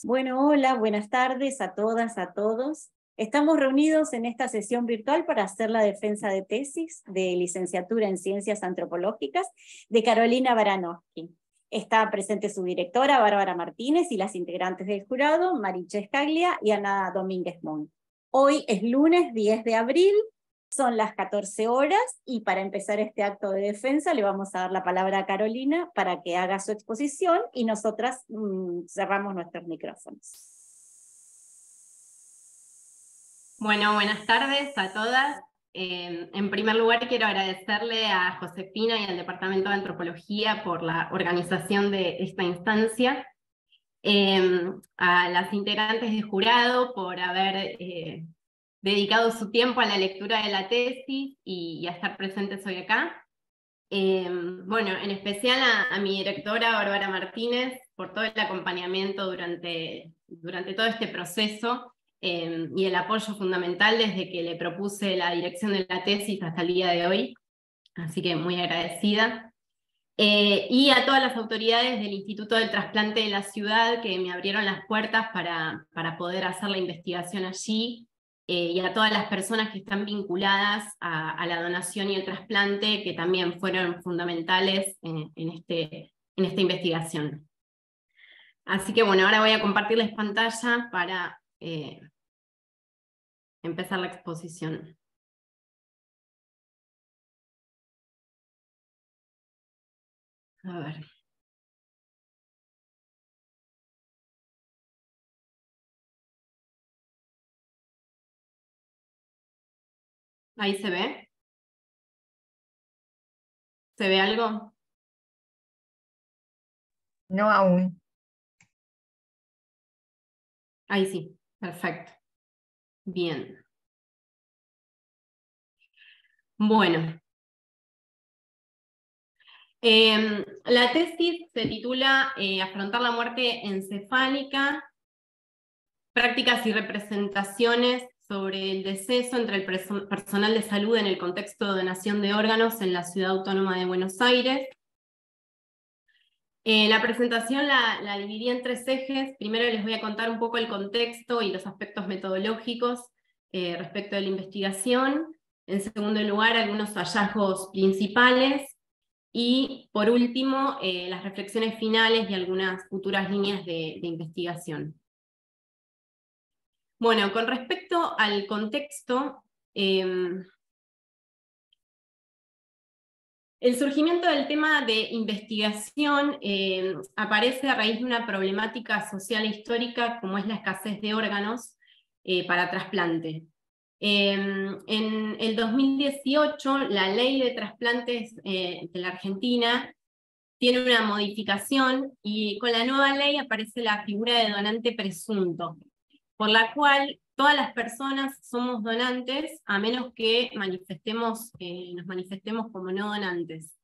Bueno, hola, buenas tardes a todas, a todos. Estamos reunidos en esta sesión virtual para hacer la defensa de tesis de licenciatura en Ciencias Antropológicas de Carolina Baranowski. Está presente su directora, Bárbara Martínez, y las integrantes del jurado, Mariche Scaglia y Ana Domínguez Montt. Hoy es lunes 10 de abril, son las 14 horas, y para empezar este acto de defensa le vamos a dar la palabra a Carolina para que haga su exposición y nosotras cerramos nuestros micrófonos. Bueno, buenas tardes a todas. En primer lugar, quiero agradecerle a Josefina y al Departamento de Antropología por la organización de esta instancia, a las integrantes del jurado por haber dedicado su tiempo a la lectura de la tesis y a estar presentes hoy acá. Bueno, en especial a mi directora, Bárbara Martínez, por todo el acompañamiento durante todo este proceso, y el apoyo fundamental desde que le propuse la dirección de la tesis hasta el día de hoy, así que muy agradecida. Y a todas las autoridades del Instituto del Trasplante de la ciudad que me abrieron las puertas para poder hacer la investigación allí, y a todas las personas que están vinculadas a la donación y el trasplante, que también fueron fundamentales en esta investigación. Así que bueno, ahora voy a compartirles pantalla para empezar la exposición. A ver. ¿Ahí se ve? ¿Se ve algo? No aún. Ahí sí, perfecto. Bien. Bueno. La tesis se titula Afrontar la muerte encefálica, prácticas y representaciones sobre el deceso entre el personal de salud en el contexto de donación de órganos en la Ciudad Autónoma de Buenos Aires. La presentación la dividí en tres ejes. Primero les voy a contar un poco el contexto y los aspectos metodológicos respecto de la investigación. En segundo lugar, algunos hallazgos principales. Y por último, las reflexiones finales y algunas futuras líneas de investigación. Bueno, con respecto al contexto, el surgimiento del tema de investigación aparece a raíz de una problemática social e histórica como es la escasez de órganos para trasplante. En el 2018, la ley de trasplantes de la Argentina tiene una modificación y con la nueva ley aparece la figura de donante presunto, por la cual todas las personas somos donantes a menos que nos manifestemos como no donantes.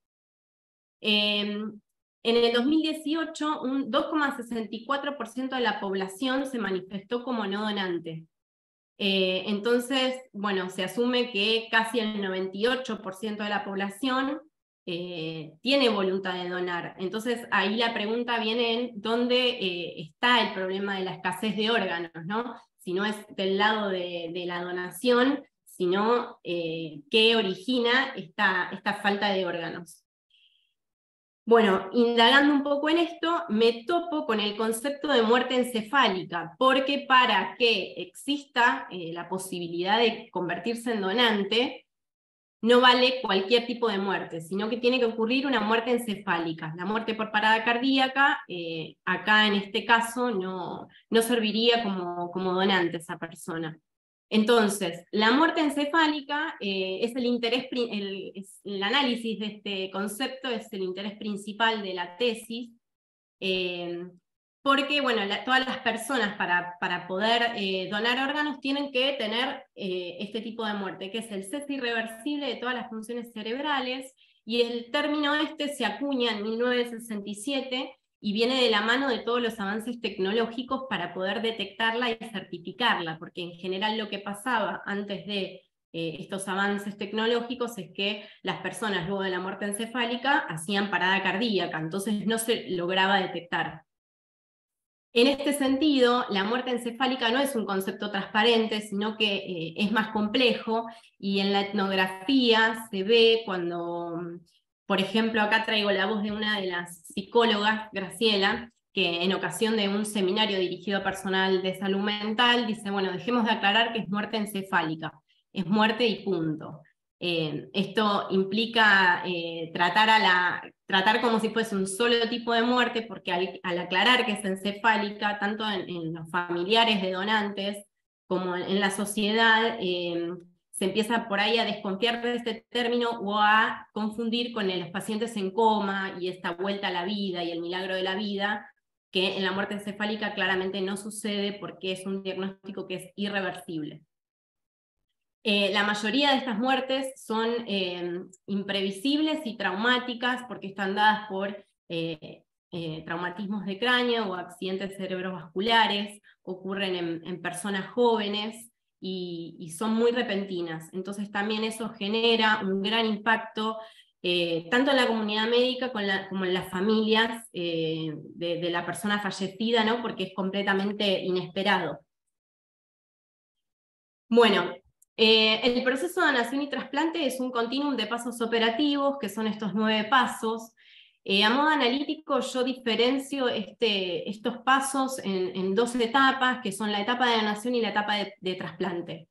En el 2018, un 2,64% de la población se manifestó como no donante. Entonces, bueno, se asume que casi el 98% de la población tiene voluntad de donar. Entonces, ahí la pregunta viene en dónde está el problema de la escasez de órganos, ¿no? Si no es del lado de la donación, sino qué origina esta falta de órganos. Bueno, indagando un poco en esto, me topo con el concepto de muerte encefálica, porque para que exista la posibilidad de convertirse en donante, no vale cualquier tipo de muerte, sino que tiene que ocurrir una muerte encefálica. La muerte por parada cardíaca, acá en este caso, no serviría como donante esa persona. Entonces, la muerte encefálica es el análisis de este concepto, es el interés principal de la tesis, porque bueno, todas las personas para poder donar órganos tienen que tener este tipo de muerte, que es el cese irreversible de todas las funciones cerebrales, y el término este se acuña en 1967, y viene de la mano de todos los avances tecnológicos para poder detectarla y certificarla, porque en general lo que pasaba antes de estos avances tecnológicos es que las personas luego de la muerte encefálica hacían parada cardíaca, entonces no se lograba detectar. En este sentido, la muerte encefálica no es un concepto transparente, sino que es más complejo, y en la etnografía se ve cuando, por ejemplo, acá traigo la voz de una de las psicólogas, Graciela, que en ocasión de un seminario dirigido a personal de salud mental, dice, bueno, dejemos de aclarar que es muerte encefálica, es muerte y punto. Esto implica tratar como si fuese un solo tipo de muerte, porque al aclarar que es encefálica, tanto en los familiares de donantes como en la sociedad, se empieza por ahí a desconfiar de este término o a confundir con los pacientes en coma y esta vuelta a la vida y el milagro de la vida, que en la muerte encefálica claramente no sucede porque es un diagnóstico que es irreversible. La mayoría de estas muertes son imprevisibles y traumáticas porque están dadas por traumatismos de cráneo o accidentes cerebrovasculares, ocurren en personas jóvenes y son muy repentinas. Entonces también eso genera un gran impacto tanto en la comunidad médica como en las familias de la persona fallecida, ¿no? Porque es completamente inesperado. Bueno, el proceso de donación y trasplante es un continuum de pasos operativos, que son estos 9 pasos. A modo analítico yo diferencio estos pasos en 2 etapas, que son la etapa de donación y la etapa de trasplante.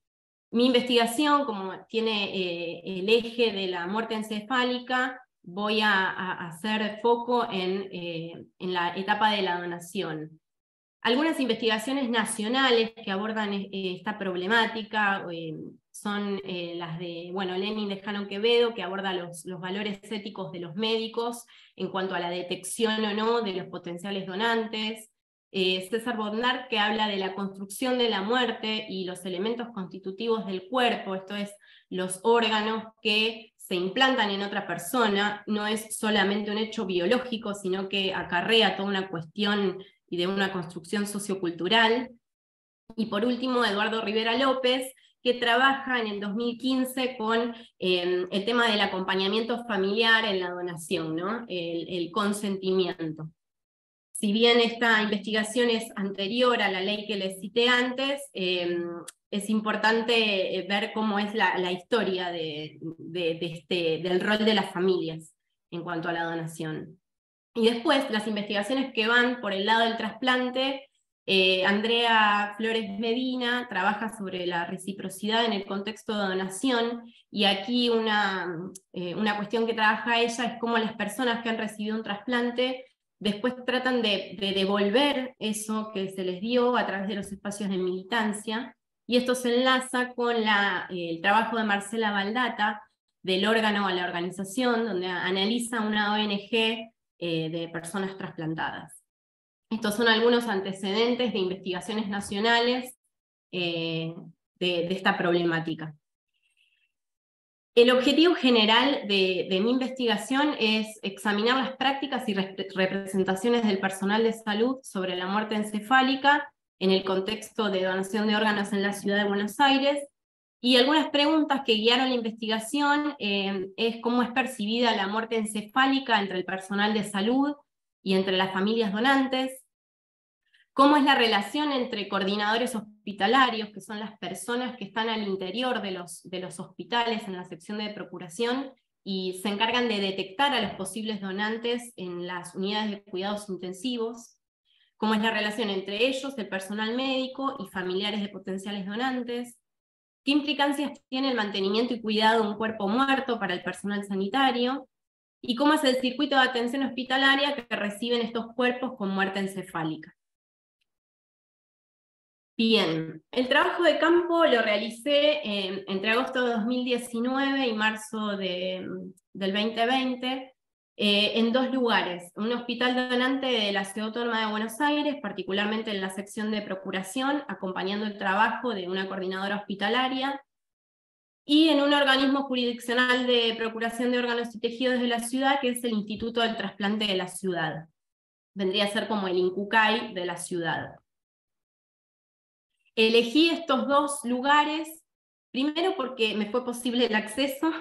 Mi investigación, como tiene el eje de la muerte encefálica, voy a hacer foco en la etapa de la donación. Algunas investigaciones nacionales que abordan esta problemática son las de Lenin Lejano Quevedo, que aborda los valores éticos de los médicos en cuanto a la detección o no de los potenciales donantes. César Bodnar, que habla de la construcción de la muerte y los elementos constitutivos del cuerpo, esto es, los órganos que se implantan en otra persona, no es solamente un hecho biológico, sino que acarrea toda una cuestión y de una construcción sociocultural. Y por último, Eduardo Rivera López, que trabaja en el 2015 con el tema del acompañamiento familiar en la donación, ¿no? El consentimiento. Si bien esta investigación es anterior a la ley que les cité antes, es importante ver cómo es la historia del rol de las familias en cuanto a la donación. Y después, las investigaciones que van por el lado del trasplante, Andrea Flores Medina trabaja sobre la reciprocidad en el contexto de donación, y aquí una cuestión que trabaja ella es cómo las personas que han recibido un trasplante después tratan de devolver eso que se les dio a través de los espacios de militancia, y esto se enlaza con el trabajo de Marcela Baldata, del órgano a la organización, donde analiza una ONG de personas trasplantadas. Estos son algunos antecedentes de investigaciones nacionales de esta problemática. El objetivo general de mi investigación es examinar las prácticas y representaciones del personal de salud sobre la muerte encefálica en el contexto de donación de órganos en la ciudad de Buenos Aires, y algunas preguntas que guiaron la investigación es cómo es percibida la muerte encefálica entre el personal de salud y entre las familias donantes, cómo es la relación entre coordinadores hospitalarios, que son las personas que están al interior de los hospitales en la sección de procuración y se encargan de detectar a los posibles donantes en las unidades de cuidados intensivos, cómo es la relación entre ellos, el personal médico y familiares de potenciales donantes, qué implicancias tiene el mantenimiento y cuidado de un cuerpo muerto para el personal sanitario, y cómo es el circuito de atención hospitalaria que reciben estos cuerpos con muerte encefálica. Bien, el trabajo de campo lo realicé entre agosto de 2019 y marzo del 2020, en 2 lugares: un hospital donante de la Ciudad Autónoma de Buenos Aires, particularmente en la sección de procuración, acompañando el trabajo de una coordinadora hospitalaria, y en un organismo jurisdiccional de procuración de órganos y tejidos de la ciudad, que es el Instituto del Trasplante de la Ciudad. Vendría a ser como el INCUCAI de la ciudad. Elegí estos 2 lugares, primero porque me fue posible el acceso,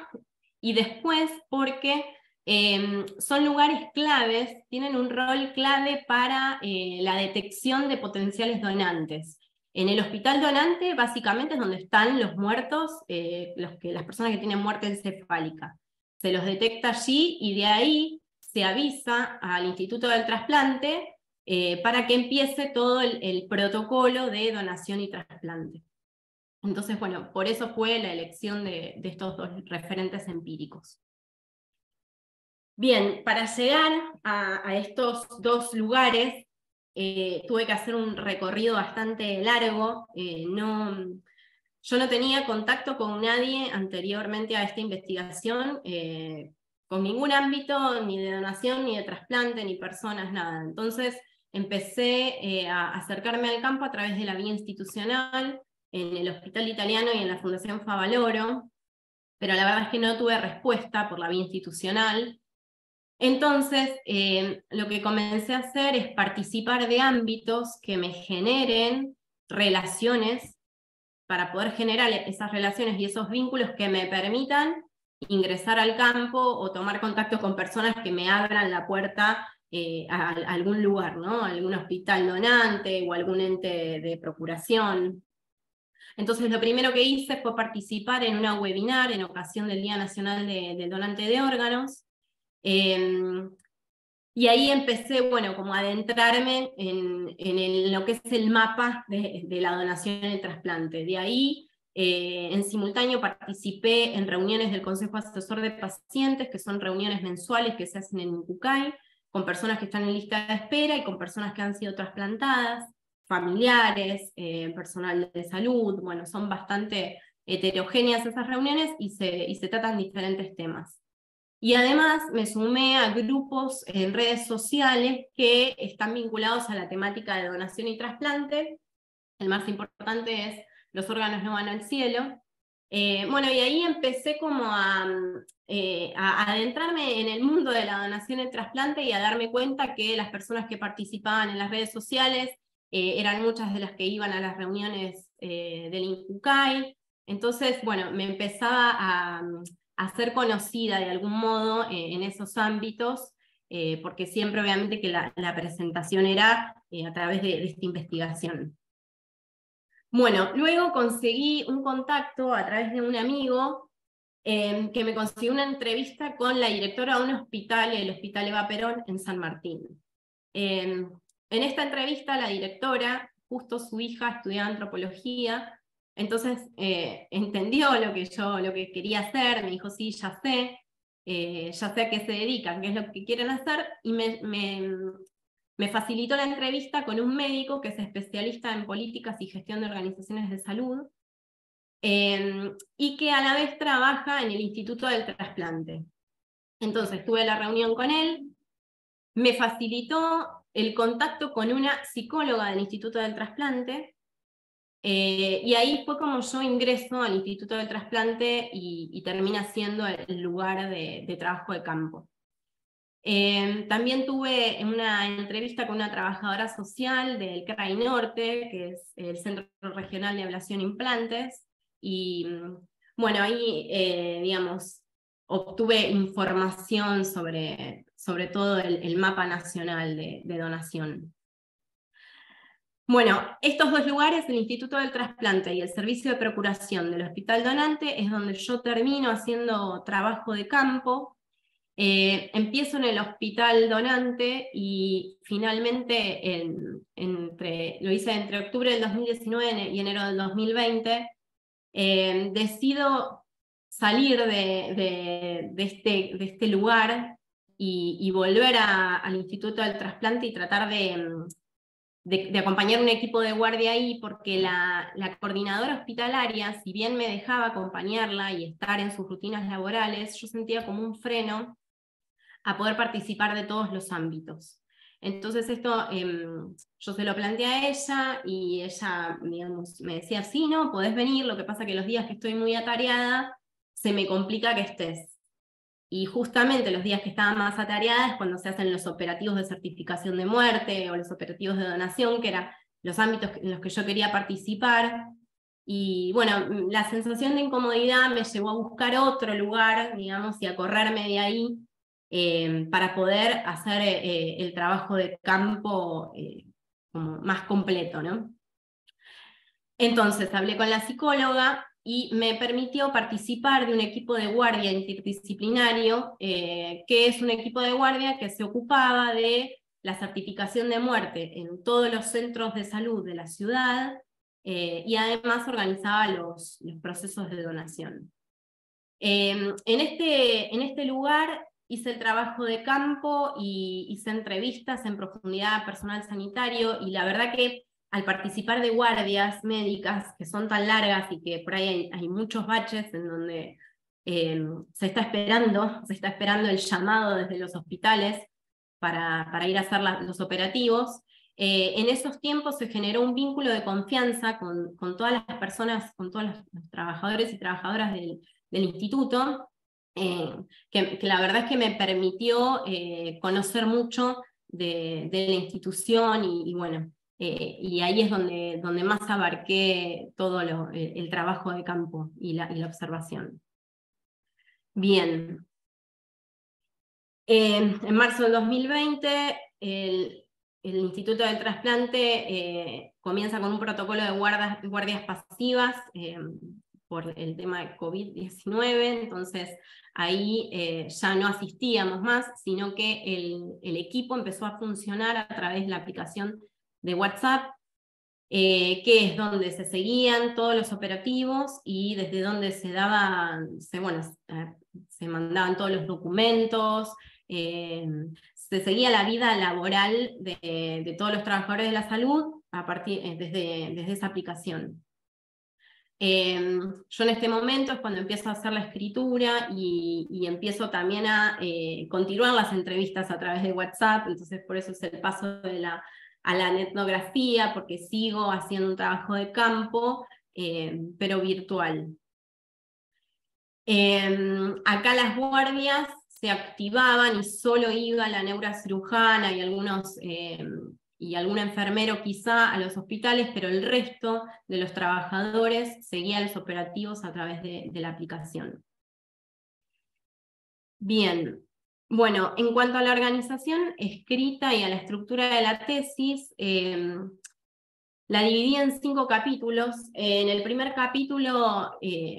y después porque son lugares claves, tienen un rol clave para la detección de potenciales donantes. En el hospital donante, básicamente, es donde están los muertos, las personas que tienen muerte encefálica. Se los detecta allí y de ahí se avisa al Instituto del Trasplante para que empiece todo el protocolo de donación y trasplante. Entonces, bueno, por eso fue la elección de estos dos referentes empíricos. Bien, para llegar a estos dos lugares, tuve que hacer un recorrido bastante largo. Yo no tenía contacto con nadie anteriormente a esta investigación, con ningún ámbito, ni de donación, ni de trasplante, ni personas, nada. Entonces empecé a acercarme al campo a través de la vía institucional, en el Hospital Italiano y en la Fundación Favaloro, pero la verdad es que no tuve respuesta por la vía institucional. Entonces, lo que comencé a hacer es participar de ámbitos que me generen relaciones para poder generar esas relaciones y esos vínculos que me permitan ingresar al campo o tomar contacto con personas que me abran la puerta a algún lugar, ¿no? Algún hospital donante o algún ente de procuración. Entonces lo primero que hice fue participar en una webinar en ocasión del Día Nacional del Donante de Órganos. Y ahí empecé, bueno, como a adentrarme en lo que es el mapa de la donación y el trasplante. De ahí, en simultáneo, participé en reuniones del Consejo Asesor de Pacientes, que son reuniones mensuales que se hacen en Incucay, con personas que están en lista de espera y con personas que han sido trasplantadas, familiares, personal de salud. Bueno, son bastante heterogéneas esas reuniones y se tratan diferentes temas. Y además me sumé a grupos en redes sociales que están vinculados a la temática de donación y trasplante. El más importante es Los órganos no van al cielo. Bueno, y ahí empecé como a adentrarme en el mundo de la donación y trasplante y a darme cuenta que las personas que participaban en las redes sociales eran muchas de las que iban a las reuniones del Incucay. Entonces, bueno, me empezaba a ser conocida de algún modo en esos ámbitos, porque siempre obviamente que la presentación era a través de esta investigación. Bueno, luego conseguí un contacto a través de un amigo que me consiguió una entrevista con la directora de un hospital, el Hospital Eva Perón, en San Martín. En esta entrevista la directora, justo su hija estudiaba antropología, entonces entendió lo que quería hacer, me dijo, sí, ya sé a qué se dedican, qué es lo que quieren hacer, y me facilitó la entrevista con un médico que es especialista en políticas y gestión de organizaciones de salud, y que a la vez trabaja en el Instituto del Trasplante. Entonces tuve la reunión con él, me facilitó el contacto con una psicóloga del Instituto del Trasplante, y ahí fue como yo ingreso al Instituto del Trasplante y termina siendo el lugar de trabajo de campo. También tuve una entrevista con una trabajadora social del CRAI Norte, que es el Centro Regional de Ablación e Implantes, y bueno, ahí, digamos, obtuve información sobre todo el mapa nacional de donación. Bueno, estos dos lugares, el Instituto del Trasplante y el Servicio de Procuración del Hospital Donante, es donde yo termino haciendo trabajo de campo. Empiezo en el Hospital Donante y finalmente lo hice entre octubre del 2019 y enero del 2020. Decido salir de este lugar y volver al Instituto del Trasplante y tratar de acompañar un equipo de guardia ahí, porque la coordinadora hospitalaria, si bien me dejaba acompañarla y estar en sus rutinas laborales, yo sentía como un freno a poder participar de todos los ámbitos. Entonces esto yo se lo planteé a ella y ella, digamos, me decía, sí, no, podés venir, lo que pasa que los días que estoy muy atareada se me complica que estés. Y justamente los días que estaba más atareada es cuando se hacen los operativos de certificación de muerte o los operativos de donación, que eran los ámbitos en los que yo quería participar. Y bueno, la sensación de incomodidad me llevó a buscar otro lugar, digamos, y a correrme de ahí. para poder hacer el trabajo de campo como más completo, ¿no? Entonces hablé con la psicóloga y me permitió participar de un equipo de guardia interdisciplinario, que es un equipo de guardia que se ocupaba de la certificación de muerte en todos los centros de salud de la ciudad, y además organizaba los procesos de donación. En este lugar hice el trabajo de campo y hice entrevistas en profundidad a personal sanitario, y la verdad que al participar de guardias médicas que son tan largas y que por ahí hay muchos baches en donde se está esperando el llamado desde los hospitales para ir a hacer los operativos, en esos tiempos se generó un vínculo de confianza con todas las personas, con todos los trabajadores y trabajadoras del instituto, que la verdad es que me permitió conocer mucho de la institución, y bueno, y ahí es donde más abarqué todo el trabajo de campo y la observación. Bien. En marzo del 2020, el Instituto del Trasplante comienza con un protocolo de guardias pasivas por el tema de COVID-19, entonces ahí ya no asistíamos más, sino que el equipo empezó a funcionar a través de la aplicación de WhatsApp, que es donde se seguían todos los operativos y desde donde se mandaban todos los documentos, se seguía la vida laboral de todos los trabajadores de la salud desde esa aplicación. Yo en este momento es cuando empiezo a hacer la escritura y empiezo también a continuar las entrevistas a través de WhatsApp, entonces por eso es el paso a la etnografía, porque sigo haciendo un trabajo de campo, pero virtual. Acá las guardias se activaban y solo iba la neurocirujana y algún enfermero quizá a los hospitales, pero el resto de los trabajadores seguían los operativos a través de la aplicación. Bien, bueno, en cuanto a la organización escrita y a la estructura de la tesis, la dividí en 5 capítulos. En el primer capítulo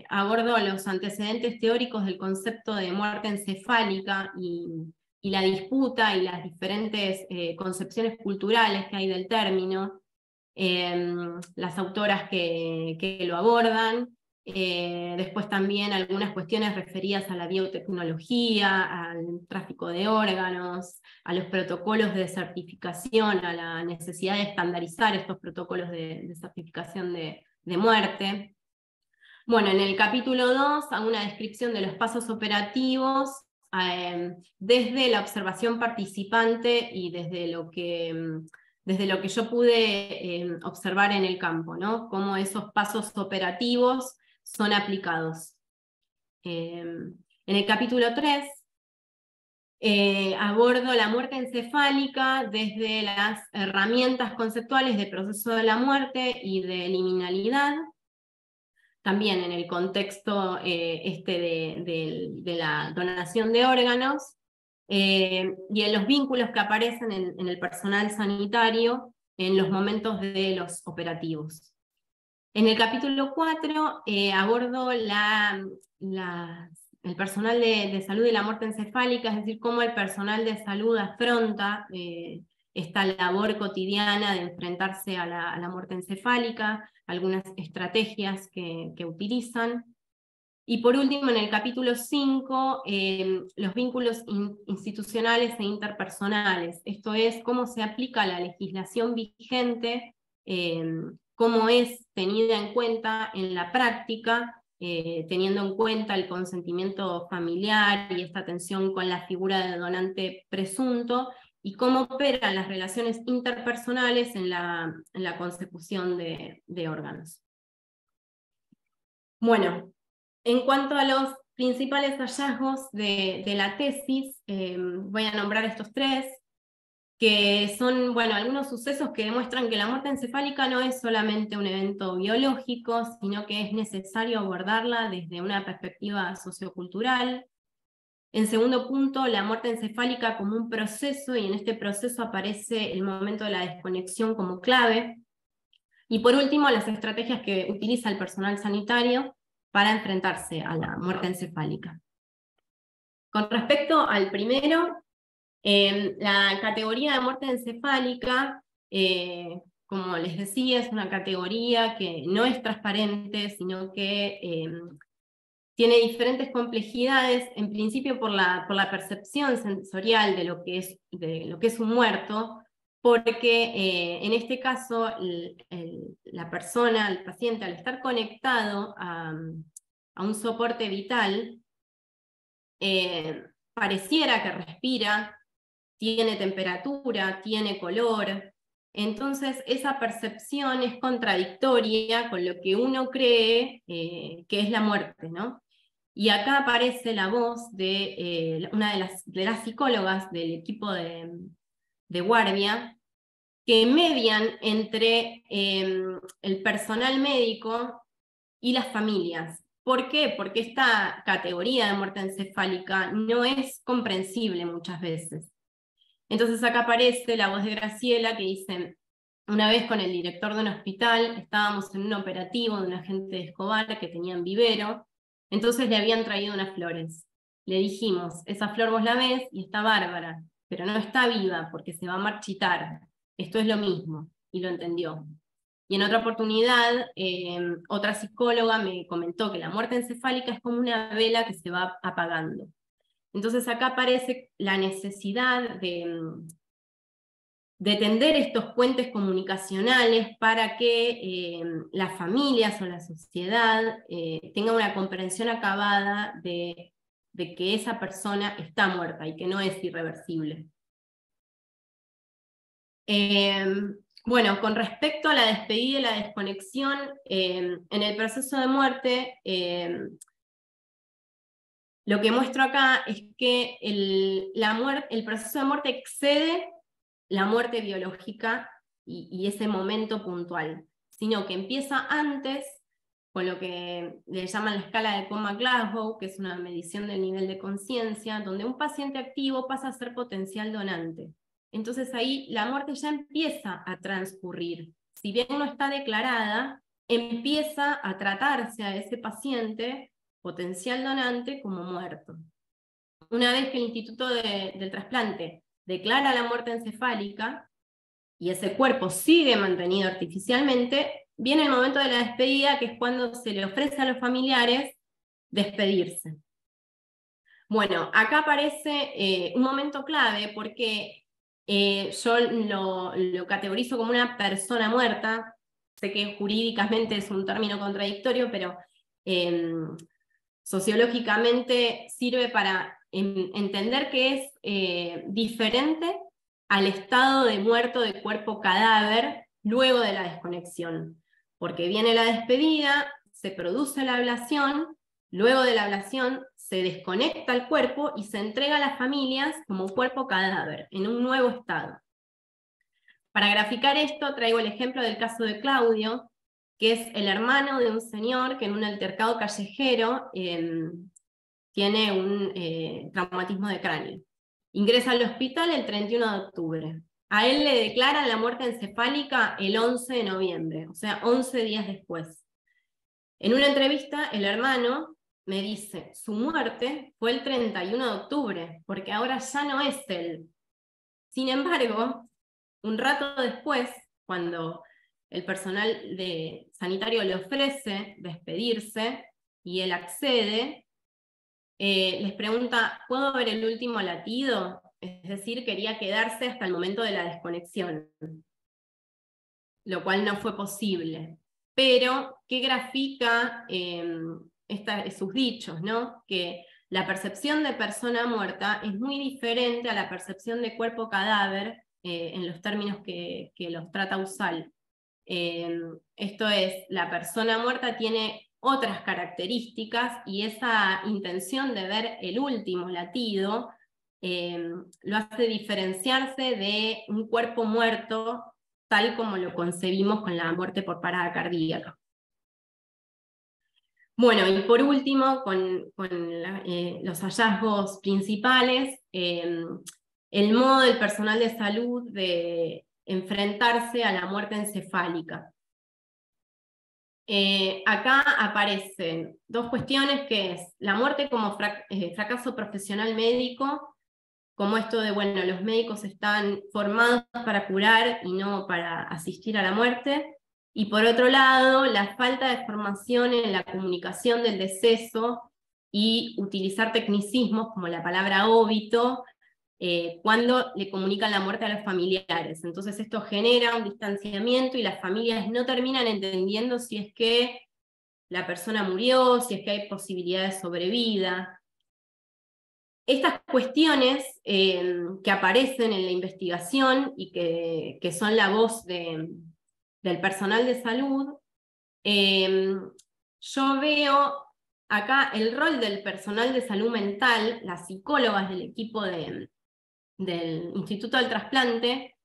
abordo los antecedentes teóricos del concepto de muerte encefálica y la disputa y las diferentes concepciones culturales que hay del término, las autoras que lo abordan, después también algunas cuestiones referidas a la biotecnología, al tráfico de órganos, a los protocolos de certificación, a la necesidad de estandarizar estos protocolos de certificación de muerte. Bueno, en el capítulo 2 hago una descripción de los pasos operativos desde la observación participante y desde lo que yo pude observar en el campo, ¿no? Cómo esos pasos operativos son aplicados. En el capítulo 3 abordo la muerte encefálica desde las herramientas conceptuales de proceso de la muerte y de liminalidad, también en el contexto de la donación de órganos, y en los vínculos que aparecen en el personal sanitario en los momentos de los operativos. En el capítulo 4 abordo el personal de salud y la muerte encefálica, es decir, cómo el personal de salud afronta esta labor cotidiana de enfrentarse a la muerte encefálica, algunas estrategias que utilizan. Y por último, en el capítulo 5, los vínculos institucionales e interpersonales, esto es, cómo se aplica la legislación vigente, cómo es tenida en cuenta en la práctica, teniendo en cuenta el consentimiento familiar y esta atención con la figura del donante presunto, y cómo operan las relaciones interpersonales en la consecución de órganos. Bueno, en cuanto a los principales hallazgos de la tesis, voy a nombrar estos 3, que son, bueno, algunos sucesos que demuestran que la muerte encefálica no es solamente un evento biológico, sino que es necesario abordarla desde una perspectiva sociocultural. En segundo punto, la muerte encefálica como un proceso, y en este proceso aparece el momento de la desconexión como clave. Y por último, las estrategias que utiliza el personal sanitario para enfrentarse a la muerte encefálica. Con respecto al primero, la categoría de muerte encefálica, como les decía, es una categoría que no es transparente, sino que tiene diferentes complejidades, en principio por la percepción sensorial de lo que es un muerto, porque en este caso la persona, el paciente, al estar conectado a un soporte vital, pareciera que respira, tiene temperatura, tiene color. Entonces esa percepción es contradictoria con lo que uno cree que es la muerte, ¿no? Y acá aparece la voz de una de las psicólogas del equipo de guardia, que median entre el personal médico y las familias. ¿Por qué? Porque esta categoría de muerte encefálica no es comprensible muchas veces. Entonces acá aparece la voz de Graciela que dice: una vez con el director de un hospital estábamos en un operativo de un agente de Escobar que tenía en vivero, entonces le habían traído unas flores. Le dijimos: esa flor vos la ves y está bárbara, pero no está viva porque se va a marchitar. Esto es lo mismo, y lo entendió. Y en otra oportunidad, otra psicóloga me comentó que la muerte encefálica es como una vela que se va apagando. Entonces acá aparece la necesidad de tender estos puentes comunicacionales para que las familias o la sociedad tengan una comprensión acabada de que esa persona está muerta y que no es irreversible. Bueno, con respecto a la despedida y la desconexión, en el proceso de muerte, lo que muestro acá es que el proceso de muerte excede la muerte biológica y ese momento puntual, sino que empieza antes con lo que le llaman la escala de Coma-Glasgow, que es una medición del nivel de conciencia, donde un paciente activo pasa a ser potencial donante. Entonces ahí la muerte ya empieza a transcurrir. Si bien no está declarada, empieza a tratarse a ese paciente potencial donante como muerto. Una vez que el Instituto del Trasplante declara la muerte encefálica y ese cuerpo sigue mantenido artificialmente, viene el momento de la despedida, que es cuando se le ofrece a los familiares despedirse. Bueno, acá aparece un momento clave porque yo lo categorizo como una persona muerta. Sé que jurídicamente es un término contradictorio, pero sociológicamente sirve para entender que es diferente al estado de muerto de cuerpo cadáver luego de la desconexión. Porque viene la despedida, se produce la ablación, luego de la ablación se desconecta el cuerpo y se entrega a las familias como cuerpo cadáver, en un nuevo estado. Para graficar esto traigo el ejemplo del caso de Claudio, que es el hermano de un señor que en un altercado callejero tiene un traumatismo de cráneo. Ingresa al hospital el 31 de octubre. A él le declaran la muerte encefálica el 11 de noviembre, o sea, 11 días después. En una entrevista, el hermano me dice: su muerte fue el 31 de octubre, porque ahora ya no es él. Sin embargo, un rato después, cuando el personal sanitario le ofrece despedirse y él accede, les pregunta: ¿puedo ver el último latido? Es decir, quería quedarse hasta el momento de la desconexión, lo cual no fue posible. Pero, ¿qué grafica sus dichos, ¿no? Que la percepción de persona muerta es muy diferente a la percepción de cuerpo cadáver en los términos que los trata USAL. Esto es, la persona muerta tiene otras características y esa intención de ver el último latido lo hace diferenciarse de un cuerpo muerto tal como lo concebimos con la muerte por parada cardíaca. Bueno, y por último, con los hallazgos principales, el modo del personal de salud de enfrentarse a la muerte encefálica. Acá aparecen dos cuestiones, que es la muerte como fracaso profesional médico, como esto de, bueno, los médicos están formados para curar y no para asistir a la muerte, y por otro lado, la falta de formación en la comunicación del deceso y utilizar tecnicismos como la palabra óbito, cuando le comunican la muerte a los familiares. Entonces esto genera un distanciamiento y las familias no terminan entendiendo si es que la persona murió, si es que hay posibilidad de sobrevida. Estas cuestiones que aparecen en la investigación y que son la voz del personal de salud, yo veo acá el rol del personal de salud mental, las psicólogas del equipo del Instituto del Trasplante,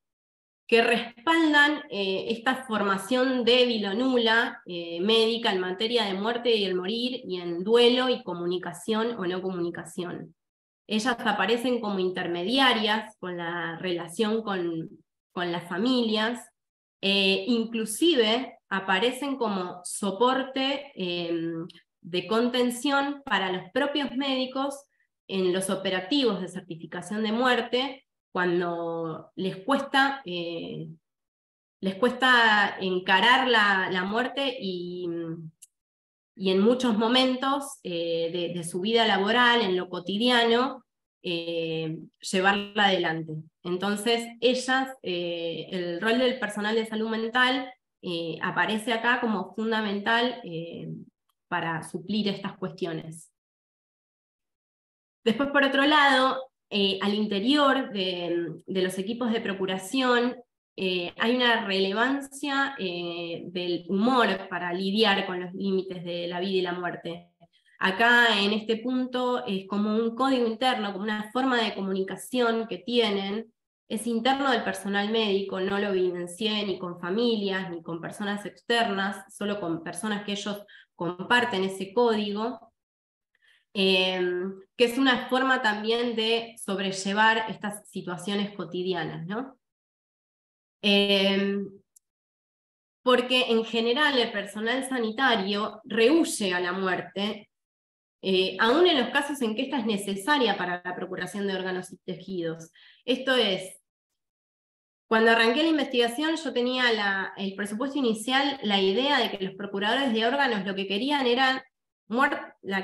que respaldan esta formación débil o nula médica en materia de muerte y el morir, y en duelo y comunicación o no comunicación. Ellas aparecen como intermediarias con la relación con las familias, inclusive aparecen como soporte de contención para los propios médicos en los operativos de certificación de muerte, cuando les cuesta encarar la muerte y en muchos momentos de su vida laboral, en lo cotidiano, llevarla adelante. Entonces, ellas, el rol del personal de salud mental aparece acá como fundamental para suplir estas cuestiones. Después, por otro lado, al interior de los equipos de procuración, hay una relevancia del humor para lidiar con los límites de la vida y la muerte. Acá, en este punto, es como un código interno, como una forma de comunicación que tienen. Es interno del personal médico, no lo vivencié ni con familias, ni con personas externas, solo con personas que ellos comparten ese código. Que es una forma también de sobrellevar estas situaciones cotidianas, ¿no? Porque en general el personal sanitario rehúye a la muerte, aún en los casos en que esta es necesaria para la procuración de órganos y tejidos. Esto es, cuando arranqué la investigación yo tenía el presupuesto inicial, la idea de que los procuradores de órganos lo que querían era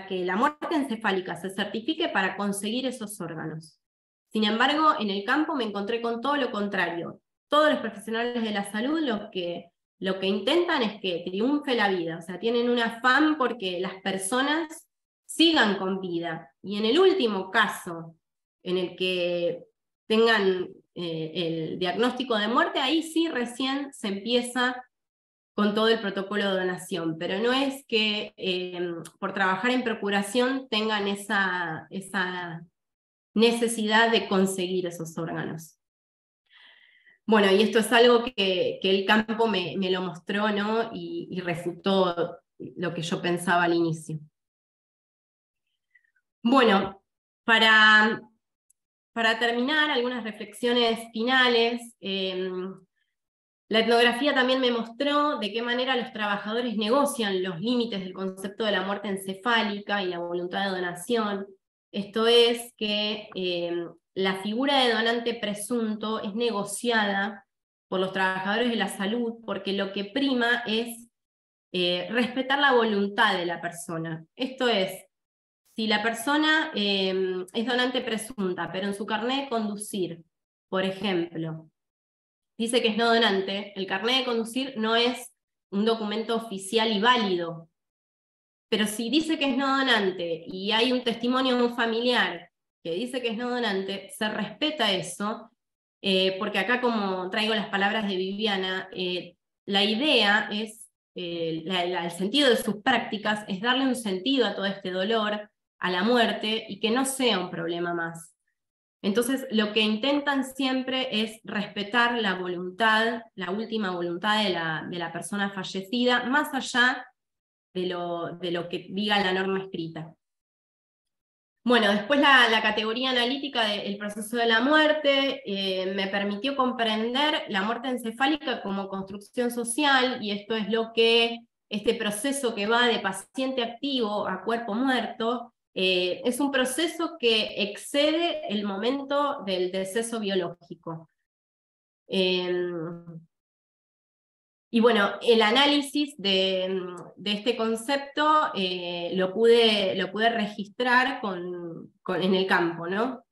que la muerte encefálica se certifique para conseguir esos órganos. Sin embargo, en el campo me encontré con todo lo contrario. Todos los profesionales de la salud lo que intentan es que triunfe la vida, o sea, tienen un afán porque las personas sigan con vida. Y en el último caso, en el que tengan el diagnóstico de muerte, ahí sí recién se empieza con todo el protocolo de donación, pero no es que por trabajar en procuración tengan esa necesidad de conseguir esos órganos. Bueno, y esto es algo que el campo me lo mostró, ¿no? y refutó lo que yo pensaba al inicio. Bueno, para terminar, algunas reflexiones finales. La etnografía también me mostró de qué manera los trabajadores negocian los límites del concepto de la muerte encefálica y la voluntad de donación. Esto es que la figura de donante presunto es negociada por los trabajadores de la salud porque lo que prima es respetar la voluntad de la persona. Esto es, si la persona es donante presunta, pero en su carnet de conducir, por ejemplo, dice que es no donante, el carnet de conducir no es un documento oficial y válido. Pero si dice que es no donante y hay un testimonio de un familiar que dice que es no donante, se respeta eso, porque acá, como traigo las palabras de Viviana, la idea es, el sentido de sus prácticas es darle un sentido a todo este dolor, a la muerte, y que no sea un problema más. Entonces, lo que intentan siempre es respetar la voluntad, la última voluntad de la persona fallecida, más allá lo que diga la norma escrita. Bueno, después la categoría analítica del proceso de la muerte me permitió comprender la muerte encefálica como construcción social, y esto es lo que este proceso que va de paciente activo a cuerpo muerto, es un proceso que excede el momento del deceso biológico. Y bueno, el análisis de este concepto lo pude registrar en el campo, ¿no?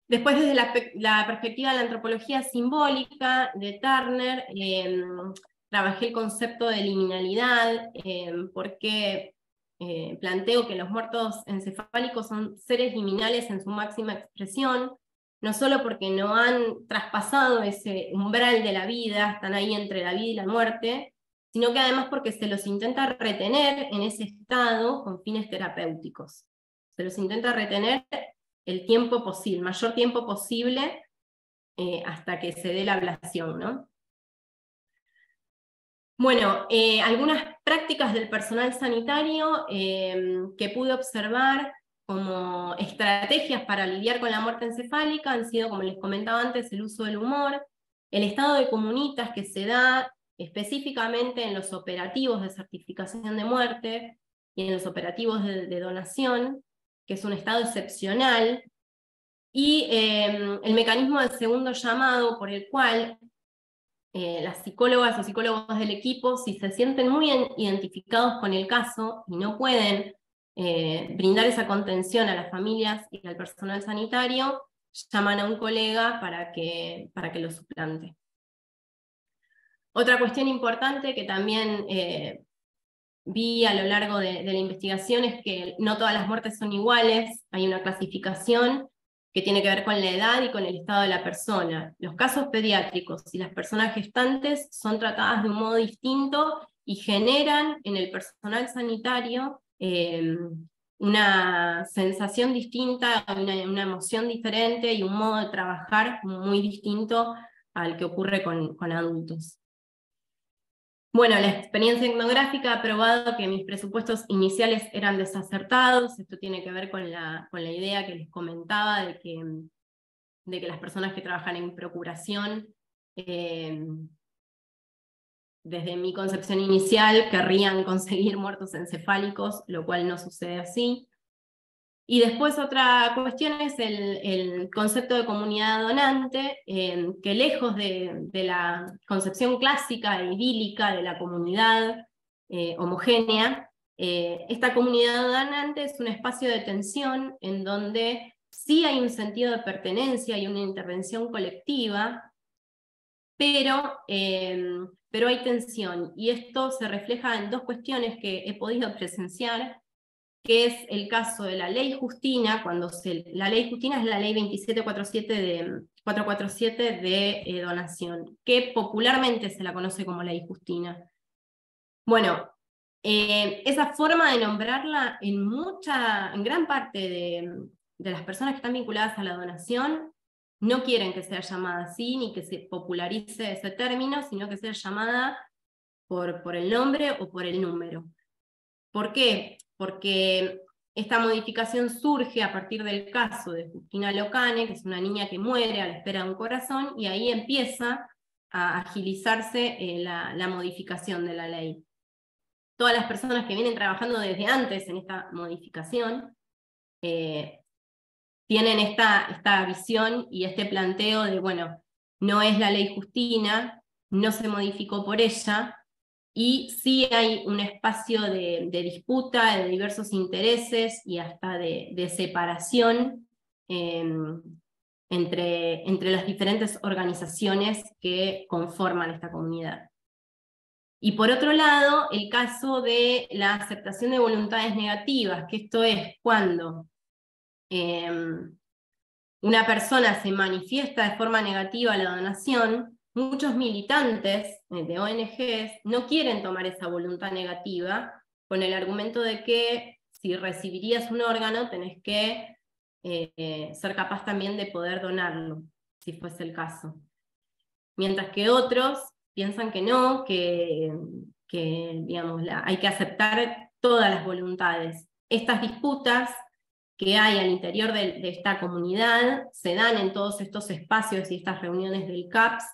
Después, desde la perspectiva de la antropología simbólica de Turner, trabajé el concepto de liminalidad, porque planteo que los muertos encefálicos son seres liminales en su máxima expresión, no solo porque no han traspasado ese umbral de la vida, están ahí entre la vida y la muerte, sino que además porque se los intenta retener en ese estado con fines terapéuticos. Se los intenta retener el tiempo posible, el mayor tiempo posible, hasta que se dé la ablación, ¿no? Bueno, algunas prácticas del personal sanitario que pude observar como estrategias para lidiar con la muerte encefálica han sido, como les comentaba antes, el uso del humor, el estado de comunitas que se da específicamente en los operativos de certificación de muerte y en los operativos de donación, que es un estado excepcional, y el mecanismo del segundo llamado, por el cual las psicólogas o psicólogos del equipo, si se sienten muy identificados con el caso y no pueden brindar esa contención a las familias y al personal sanitario, llaman a un colega para que lo suplante. Otra cuestión importante que también vi a lo largo de la investigación es que no todas las muertes son iguales, hay una clasificación que tiene que ver con la edad y con el estado de la persona. Los casos pediátricos y las personas gestantes son tratadas de un modo distinto y generan en el personal sanitario una sensación distinta, una emoción diferente y un modo de trabajar muy distinto al que ocurre con adultos. Bueno, la experiencia etnográfica ha probado que mis presupuestos iniciales eran desacertados. Esto tiene que ver con la idea que les comentaba de que las personas que trabajan en procuración, desde mi concepción inicial, querrían conseguir muertos encefálicos, lo cual no sucede así. Y después otra cuestión es el concepto de comunidad donante, que lejos de la concepción clásica e idílica de la comunidad homogénea, esta comunidad donante es un espacio de tensión en donde sí hay un sentido de pertenencia y una intervención colectiva, pero hay tensión, y esto se refleja en dos cuestiones que he podido presenciar, que es el caso de la ley Justina, la ley Justina es la ley 447 de donación, que popularmente se la conoce como ley Justina. Bueno, esa forma de nombrarla en gran parte de las personas que están vinculadas a la donación no quieren que sea llamada así, ni que se popularice ese término, sino que sea llamada por el nombre o por el número. ¿Por qué? Porque esta modificación surge a partir del caso de Justina Locane, que es una niña que muere a la espera de un corazón, y ahí empieza a agilizarse la modificación de la ley. Todas las personas que vienen trabajando desde antes en esta modificación tienen esta visión y este planteo de, bueno, no es la ley Justina, no se modificó por ella, y sí hay un espacio de disputa, de diversos intereses y hasta de separación entre las diferentes organizaciones que conforman esta comunidad. Y por otro lado, el caso de la aceptación de voluntades negativas, que esto es cuando una persona se manifiesta de forma negativa a la donación, muchos militantes de ONGs no quieren tomar esa voluntad negativa con el argumento de que si recibirías un órgano tenés que ser capaz también de poder donarlo, si fuese el caso. Mientras que otros piensan que no, que digamos, hay que aceptar todas las voluntades. Estas disputas que hay al interior de esta comunidad se dan en todos estos espacios y estas reuniones del CAPS,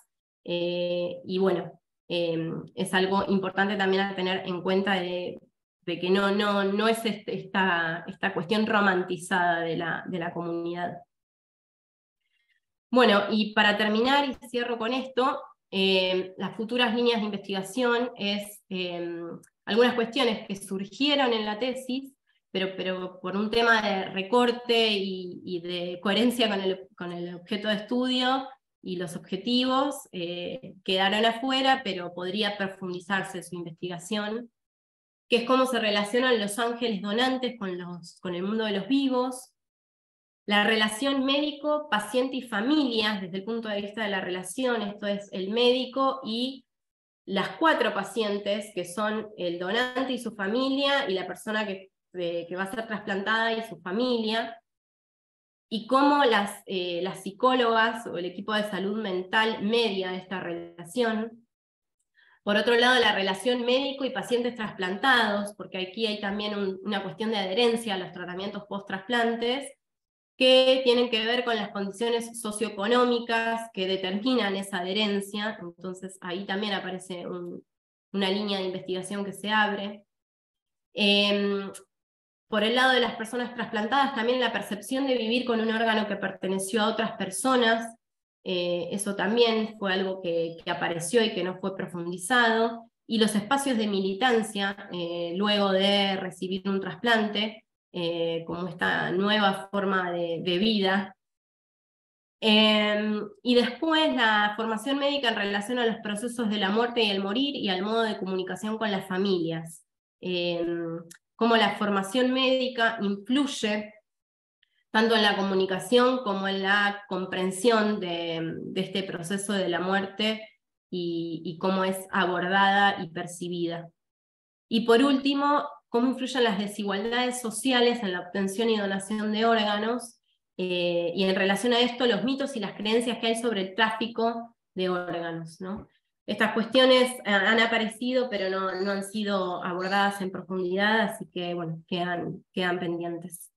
y bueno, es algo importante también a tener en cuenta de que no es esta cuestión romantizada de la comunidad. Bueno, y para terminar, y cierro con esto, las futuras líneas de investigación es algunas cuestiones que surgieron en la tesis, pero por un tema de recorte y de coherencia con el objeto de estudio y los objetivos, quedaron afuera, pero podría profundizarse su investigación, que es cómo se relacionan los ángeles donantes con el mundo de los vivos, la relación médico, paciente y familia, desde el punto de vista de la relación, esto es el médico y las 4 pacientes, que son el donante y su familia, y la persona que va a ser trasplantada y su familia, y cómo las psicólogas o el equipo de salud mental media esta relación. Por otro lado, la relación médico y pacientes trasplantados, porque aquí hay también una cuestión de adherencia a los tratamientos post-trasplantes, que tienen que ver con las condiciones socioeconómicas que determinan esa adherencia. Entonces ahí también aparece una línea de investigación que se abre. Por el lado de las personas trasplantadas, también la percepción de vivir con un órgano que perteneció a otras personas, eso también fue algo que apareció y que no fue profundizado, y los espacios de militancia luego de recibir un trasplante, como esta nueva forma de vida. Y después la formación médica en relación a los procesos de la muerte y el morir y al modo de comunicación con las familias. Cómo la formación médica influye tanto en la comunicación como en la comprensión de este proceso de la muerte y cómo es abordada y percibida. Y por último, cómo influyen las desigualdades sociales en la obtención y donación de órganos, y en relación a esto los mitos y las creencias que hay sobre el tráfico de órganos, ¿no? Estas cuestiones han aparecido, pero no han sido abordadas en profundidad, así que bueno, quedan pendientes.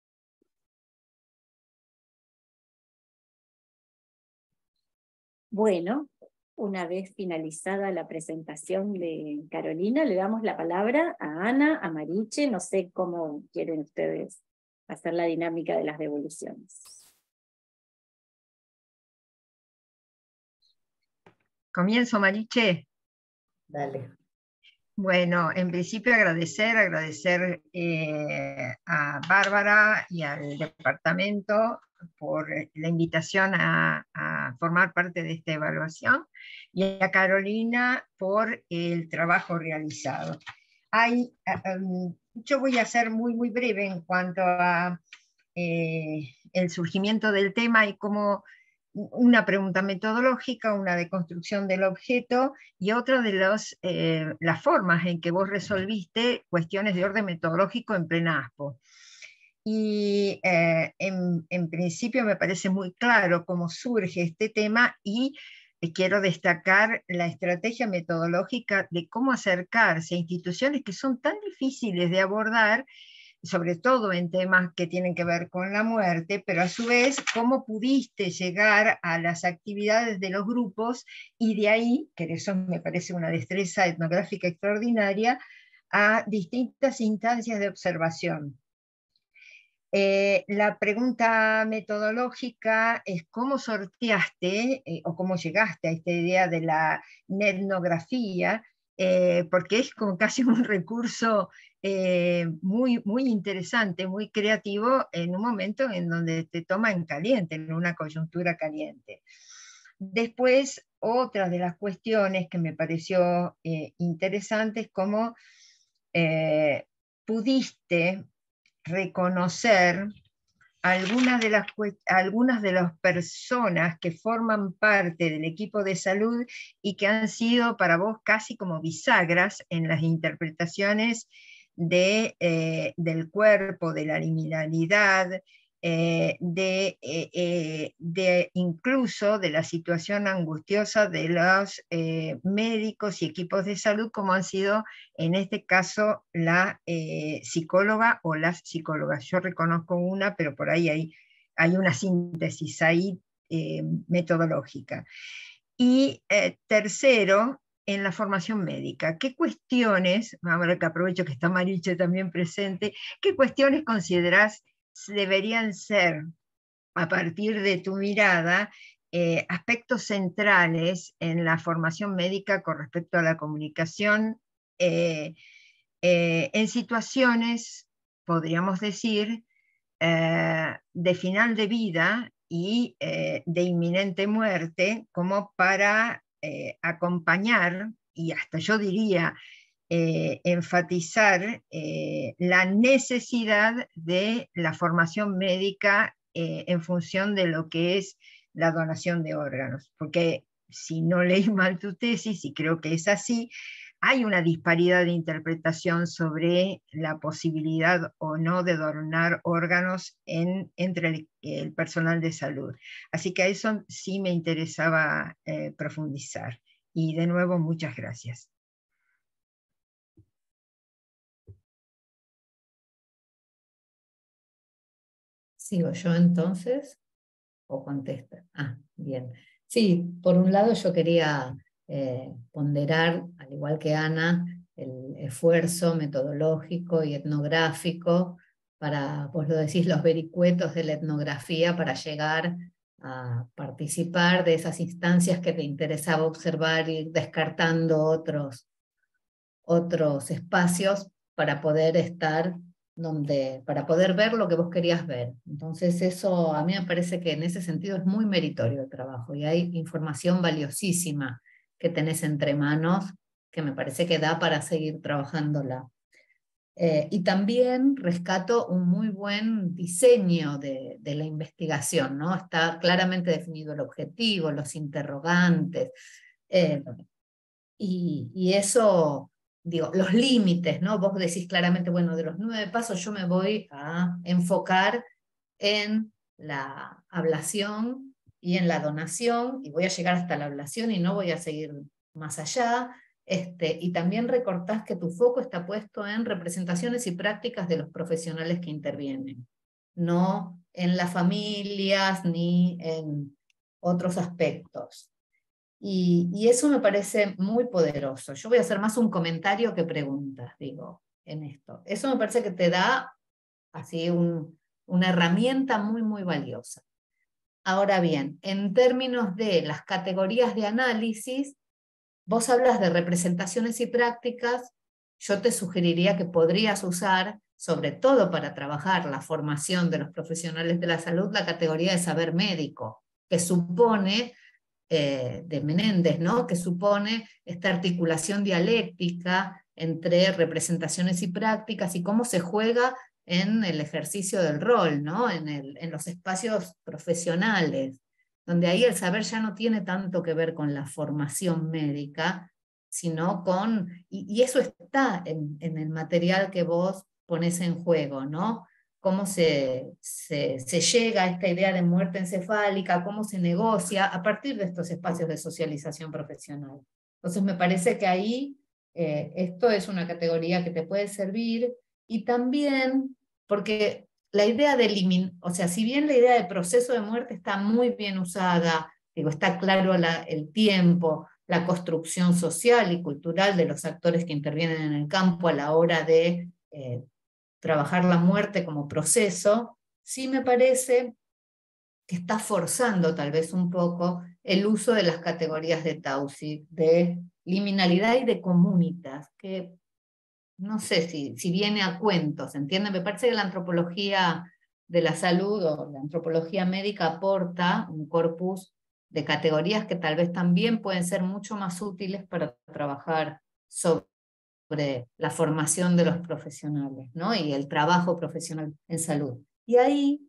Bueno, una vez finalizada la presentación de Carolina, le damos la palabra a Ana, a Mariche, no sé cómo quieren ustedes hacer la dinámica de las devoluciones. Comienzo, Mariche. Dale. Bueno, en principio agradecer a Bárbara y al departamento por la invitación a formar parte de esta evaluación, y a Carolina por el trabajo realizado. Yo voy a ser muy breve en cuanto a el surgimiento del tema y cómo una pregunta metodológica, una de construcción del objeto y otra de las formas en que vos resolviste cuestiones de orden metodológico en plena ASPO. Y en principio me parece muy claro cómo surge este tema, y quiero destacar la estrategia metodológica de cómo acercarse a instituciones que son tan difíciles de abordar, sobre todo en temas que tienen que ver con la muerte, pero a su vez cómo pudiste llegar a las actividades de los grupos, y de ahí, que eso me parece una destreza etnográfica extraordinaria, a distintas instancias de observación. La pregunta metodológica es cómo sorteaste o cómo llegaste a esta idea de la etnografía, porque es como casi un recurso muy interesante, muy creativo, en un momento en donde te toma en caliente, en una coyuntura caliente. Después, otra de las cuestiones que me pareció interesante es cómo pudiste reconocer algunas de las personas que forman parte del equipo de salud y que han sido para vos casi como bisagras en las interpretaciones del cuerpo, de la liminalidad, de incluso de la situación angustiosa de los médicos y equipos de salud, como han sido en este caso la psicóloga o las psicólogas. Yo reconozco una, pero por ahí hay una síntesis ahí metodológica. Y tercero, en la formación médica, ¿qué cuestiones, ahora que aprovecho que está Mariche también presente, qué cuestiones considerás deberían ser, a partir de tu mirada, aspectos centrales en la formación médica con respecto a la comunicación en situaciones, podríamos decir, de final de vida y de inminente muerte, como para acompañar, y hasta yo diría enfatizar la necesidad de la formación médica en función de lo que es la donación de órganos, porque si no leí mal tu tesis, y creo que es así, hay una disparidad de interpretación sobre la posibilidad o no de donar órganos entre el personal de salud. Así que a eso sí me interesaba profundizar. Y de nuevo, muchas gracias. ¿Sigo yo entonces? ¿O contesta? Ah, bien. Sí, por un lado yo quería ponderar, al igual que Ana, el esfuerzo metodológico y etnográfico para, vos lo decís, los vericuetos de la etnografía para llegar a participar de esas instancias que te interesaba observar y descartando otros espacios para poder estar para poder ver lo que vos querías ver. Entonces eso a mí me parece que en ese sentido es muy meritorio el trabajo y hay información valiosísima que tenés entre manos que me parece que da para seguir trabajándola. Y también rescato un muy buen diseño de la investigación, ¿no? Está claramente definido el objetivo, los interrogantes, y eso, digo, los límites, ¿no? Vos decís claramente, bueno, de los 9 pasos yo me voy a enfocar en la ablación y en la donación, y voy a llegar hasta la ablación y no voy a seguir más allá. Y también recortás que tu foco está puesto en representaciones y prácticas de los profesionales que intervienen, no en las familias ni en otros aspectos. Y eso me parece muy poderoso. Yo voy a hacer más un comentario que preguntas, digo, en esto. Eso me parece que te da así una herramienta muy, muy valiosa. Ahora bien, en términos de las categorías de análisis, vos hablas de representaciones y prácticas, yo te sugeriría que podrías usar, sobre todo para trabajar la formación de los profesionales de la salud, la categoría de saber médico, que supone de Menéndez, ¿no? Que supone esta articulación dialéctica entre representaciones y prácticas y cómo se juega en el ejercicio del rol, ¿no? En los espacios profesionales, donde ahí el saber ya no tiene tanto que ver con la formación médica, sino con, y eso está en el material que vos pones en juego, ¿no? Cómo se llega a esta idea de muerte encefálica, cómo se negocia a partir de estos espacios de socialización profesional. Entonces me parece que ahí esto es una categoría que te puede servir, y también porque la idea de eliminar, o sea, si bien la idea de proceso de muerte está muy bien usada, digo, está claro el tiempo, la construcción social y cultural de los actores que intervienen en el campo a la hora de trabajar la muerte como proceso, sí me parece que está forzando tal vez un poco el uso de las categorías de Taussig, de liminalidad y de comunitas, que no sé si viene a cuentos, ¿entienden? Me parece que la antropología de la salud o la antropología médica aporta un corpus de categorías que tal vez también pueden ser mucho más útiles para trabajar sobre la formación de los profesionales, ¿no? Y el trabajo profesional en salud. Y ahí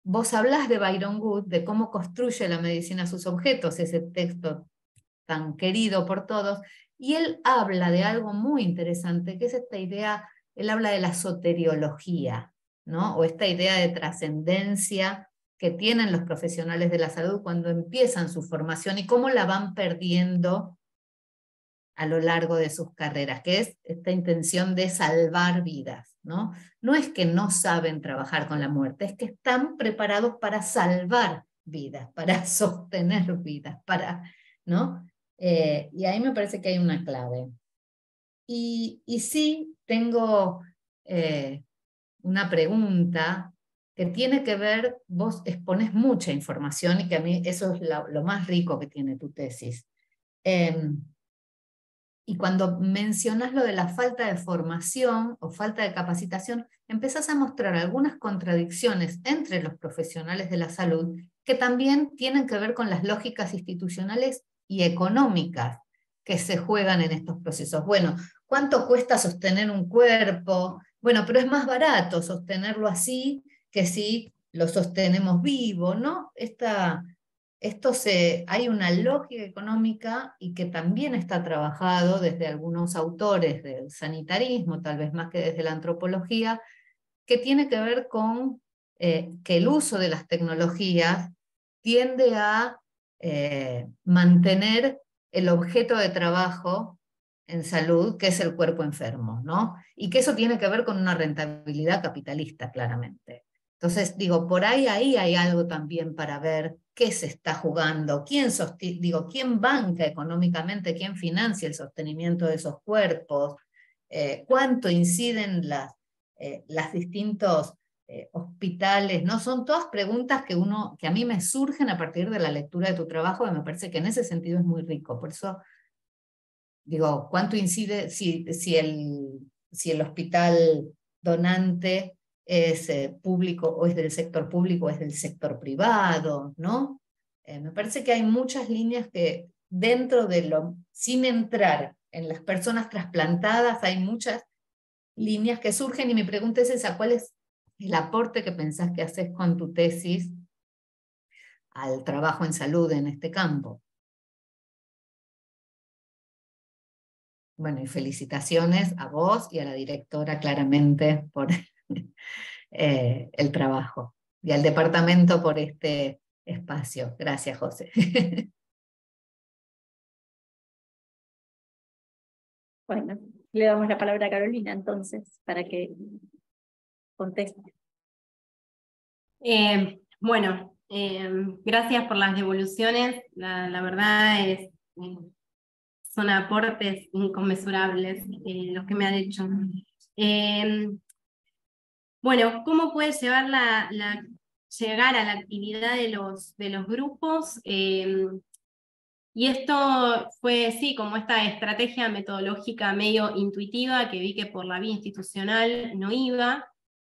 vos hablás de Byron Wood, de cómo construye la medicina sus objetos, ese texto tan querido por todos, y él habla de algo muy interesante, que es esta idea, él habla de la soteriología, ¿no? O esta idea de trascendencia que tienen los profesionales de la salud cuando empiezan su formación y cómo la van perdiendo a lo largo de sus carreras, que es esta intención de salvar vidas, ¿no? No es que no saben trabajar con la muerte, es que están preparados para salvar vidas, para sostener vidas, ¿no? Y ahí me parece que hay una clave. Y sí, tengo una pregunta que tiene que ver, vos exponés mucha información y que a mí eso es lo más rico que tiene tu tesis. Y cuando mencionas lo de la falta de formación o falta de capacitación, empezás a mostrar algunas contradicciones entre los profesionales de la salud que también tienen que ver con las lógicas institucionales y económicas que se juegan en estos procesos. Bueno, ¿cuánto cuesta sostener un cuerpo? Bueno, pero es más barato sostenerlo así que si lo sostenemos vivo, ¿no? Hay una lógica económica y que también está trabajado desde algunos autores del sanitarismo, tal vez más que desde la antropología, que tiene que ver con que el uso de las tecnologías tiende a mantener el objeto de trabajo en salud, que es el cuerpo enfermo, ¿no? Y que eso tiene que ver con una rentabilidad capitalista, claramente. Entonces, digo, por ahí hay algo también para ver qué se está jugando, quién banca económicamente, quién financia el sostenimiento de esos cuerpos, cuánto inciden las distintos hospitales, ¿no? Son todas preguntas que a mí me surgen a partir de la lectura de tu trabajo, y me parece que en ese sentido es muy rico. Por eso digo, ¿cuánto incide si el hospital donante es público o es del sector público o es del sector privado, ¿no? Me parece que hay muchas líneas que dentro sin entrar en las personas trasplantadas, hay muchas líneas que surgen, y mi pregunta es esa: ¿cuál es el aporte que pensás que haces con tu tesis al trabajo en salud en este campo? Bueno, y felicitaciones a vos y a la directora, claramente, por el trabajo, y al departamento por este espacio. Gracias, José. Bueno, le damos la palabra a Carolina entonces, para que conteste. Bueno, gracias por las devoluciones. La verdad es son aportes inconmensurables los que me han hecho. Bueno, ¿cómo puede llegar llegar a la actividad de los grupos? Y esto fue, sí, como esta estrategia metodológica medio intuitiva que vi que por la vía institucional no iba.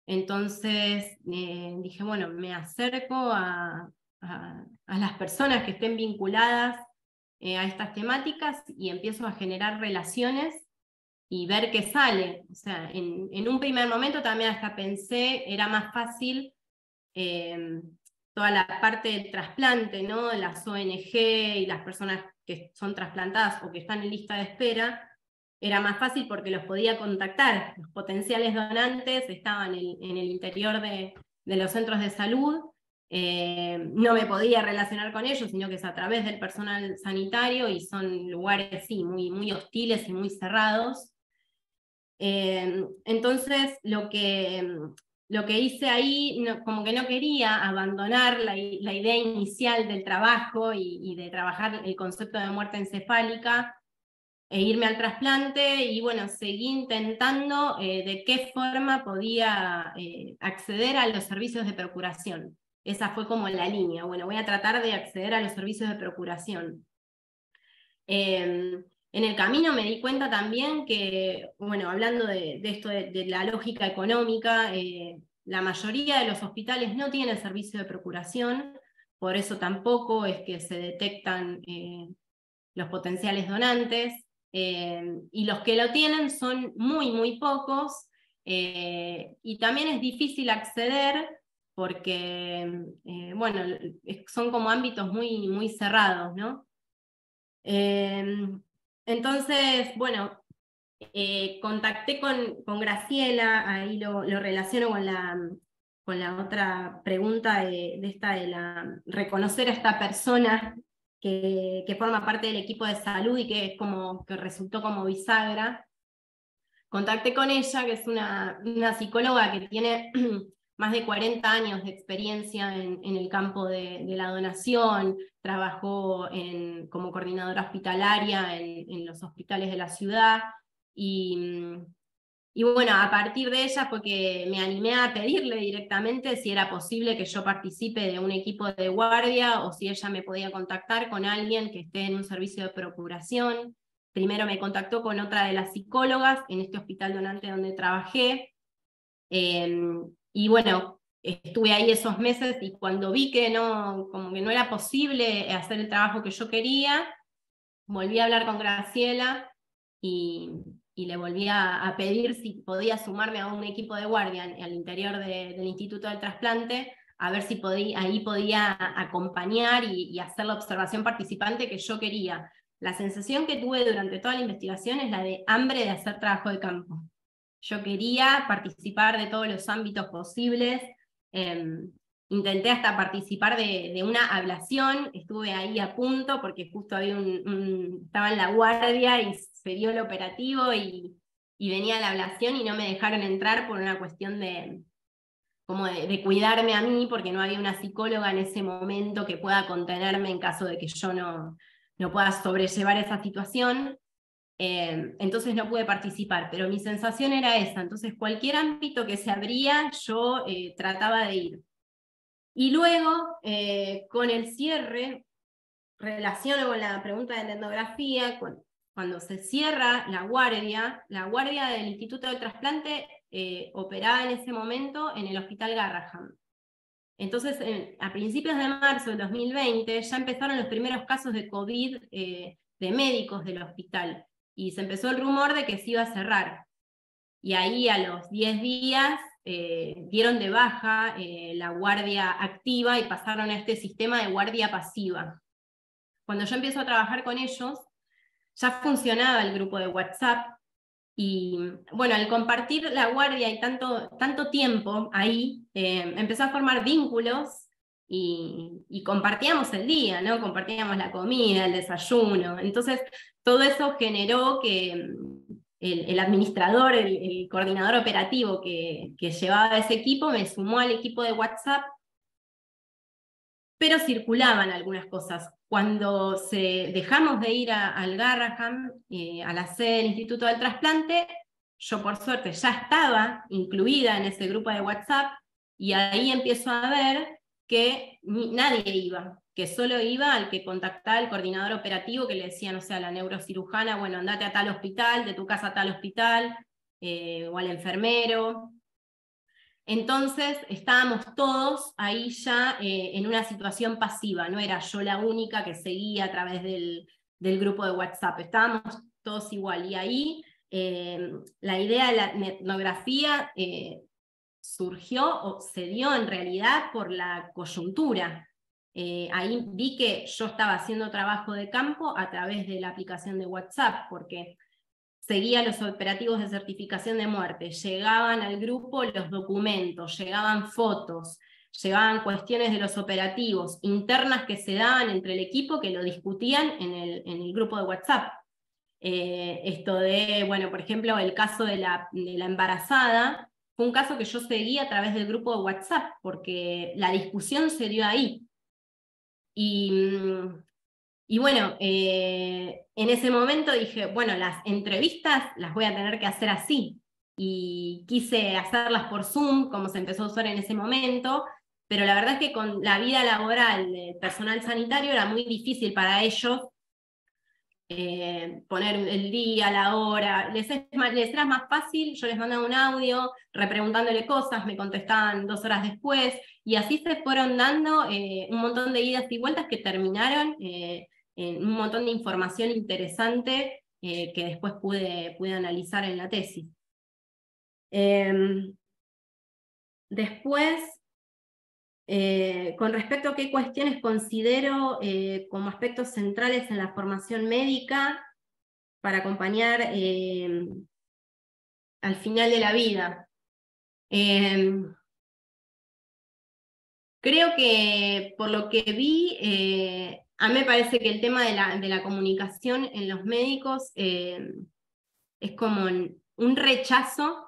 Entonces dije, bueno, me acerco a las personas que estén vinculadas a estas temáticas y empiezo a generar relaciones y ver qué sale. O sea, en un primer momento también hasta pensé, era más fácil toda la parte del trasplante, ¿no? Las ONG y las personas que son trasplantadas o que están en lista de espera, era más fácil porque los podía contactar. Los potenciales donantes estaban en el interior de los centros de salud. No me podía relacionar con ellos, sino que es a través del personal sanitario, y son lugares, sí, muy, muy hostiles y muy cerrados. Entonces, lo que hice ahí, como que no quería abandonar la idea inicial del trabajo y de trabajar el concepto de muerte encefálica e irme al trasplante, y bueno, seguí intentando de qué forma podía acceder a los servicios de procuración. Esa fue como la línea. Bueno, voy a tratar de acceder a los servicios de procuración. En el camino me di cuenta también que, bueno, hablando de esto de la lógica económica, la mayoría de los hospitales no tienen servicio de procuración, por eso tampoco es que se detectan los potenciales donantes, y los que lo tienen son muy, muy pocos, y también es difícil acceder porque, bueno, son como ámbitos muy, muy cerrados, ¿no? Entonces, bueno, contacté con Graciela, ahí lo relaciono con la otra pregunta de reconocer a esta persona que forma parte del equipo de salud y que resultó como bisagra. Contacté con ella, que es una psicóloga que tiene más de 40 años de experiencia en el campo de la donación, trabajó como coordinadora hospitalaria en los hospitales de la ciudad, y bueno, a partir de ella fue que me animé a pedirle directamente si era posible que yo participe de un equipo de guardia o si ella me podía contactar con alguien que esté en un servicio de procuración. Primero me contactó con otra de las psicólogas en este hospital donante donde trabajé, y bueno, estuve ahí esos meses y cuando vi que como que no era posible hacer el trabajo que yo quería, volví a hablar con Graciela y le volví a pedir si podía sumarme a un equipo de guardia al interior del Instituto del Trasplante, a ver si ahí podía acompañar y hacer la observación participante que yo quería. La sensación que tuve durante toda la investigación es la de hambre de hacer trabajo de campo. Yo quería participar de todos los ámbitos posibles, intenté hasta participar de una ablación, estuve ahí a punto porque justo había estaba en la guardia y se dio el operativo y venía la ablación y no me dejaron entrar por una cuestión de cuidarme a mí, porque no había una psicóloga en ese momento que pueda contenerme en caso de que yo no pueda sobrellevar esa situación. Entonces no pude participar, pero mi sensación era esa. Entonces cualquier ámbito que se abría, yo trataba de ir. Y luego, con el cierre, relaciono con la pregunta de la etnografía, cuando se cierra la guardia del Instituto del Trasplante operaba en ese momento en el Hospital Garrahan. Entonces, a principios de marzo del 2020, ya empezaron los primeros casos de COVID de médicos del hospital, y se empezó el rumor de que se iba a cerrar. Y ahí a los 10 días dieron de baja la guardia activa y pasaron a este sistema de guardia pasiva. Cuando yo empiezo a trabajar con ellos, ya funcionaba el grupo de WhatsApp, y bueno, al compartir la guardia y tanto tiempo ahí, empezó a formar vínculos y compartíamos el día, ¿no? Compartíamos la comida, el desayuno. Entonces, todo eso generó que el administrador, el coordinador operativo que llevaba ese equipo, me sumó al equipo de WhatsApp, pero circulaban algunas cosas. Cuando dejamos de ir al Garrahan, a la sede del Instituto del Trasplante, yo por suerte ya estaba incluida en ese grupo de WhatsApp, y ahí empiezo a ver que nadie iba, que solo iba al que contactaba el coordinador operativo, que le decía, no sé, a la neurocirujana, bueno, andate a tal hospital, de tu casa a tal hospital, o al enfermero. Entonces estábamos todos ahí ya en una situación pasiva, no era yo la única que seguía a través del grupo de WhatsApp, estábamos todos igual. Y ahí la idea de la etnografía surgió o se dio en realidad por la coyuntura. Ahí vi que yo estaba haciendo trabajo de campo a través de la aplicación de WhatsApp, porque seguía los operativos de certificación de muerte, llegaban al grupo los documentos, llegaban fotos, llegaban cuestiones de los operativos internas que se daban entre el equipo, que lo discutían en el grupo de WhatsApp. Esto de, bueno, por ejemplo, el caso de la embarazada, fue un caso que yo seguí a través del grupo de WhatsApp, porque la discusión se dio ahí. Y bueno, en ese momento dije, bueno, las entrevistas las voy a tener que hacer así. Y quise hacerlas por Zoom, como se empezó a usar en ese momento, pero la verdad es que con la vida laboral del personal sanitario era muy difícil para ellos poner el día, la hora. Les era más fácil, yo les mandaba un audio repreguntándole cosas, me contestaban 2 horas después, y así se fueron dando un montón de idas y vueltas que terminaron en un montón de información interesante que después pude analizar en la tesis. Después, con respecto a qué cuestiones considero como aspectos centrales en la formación médica, acompañar al final de la vida. Creo que por lo que vi, a mí me parece que el tema de la comunicación en los médicos es como un rechazo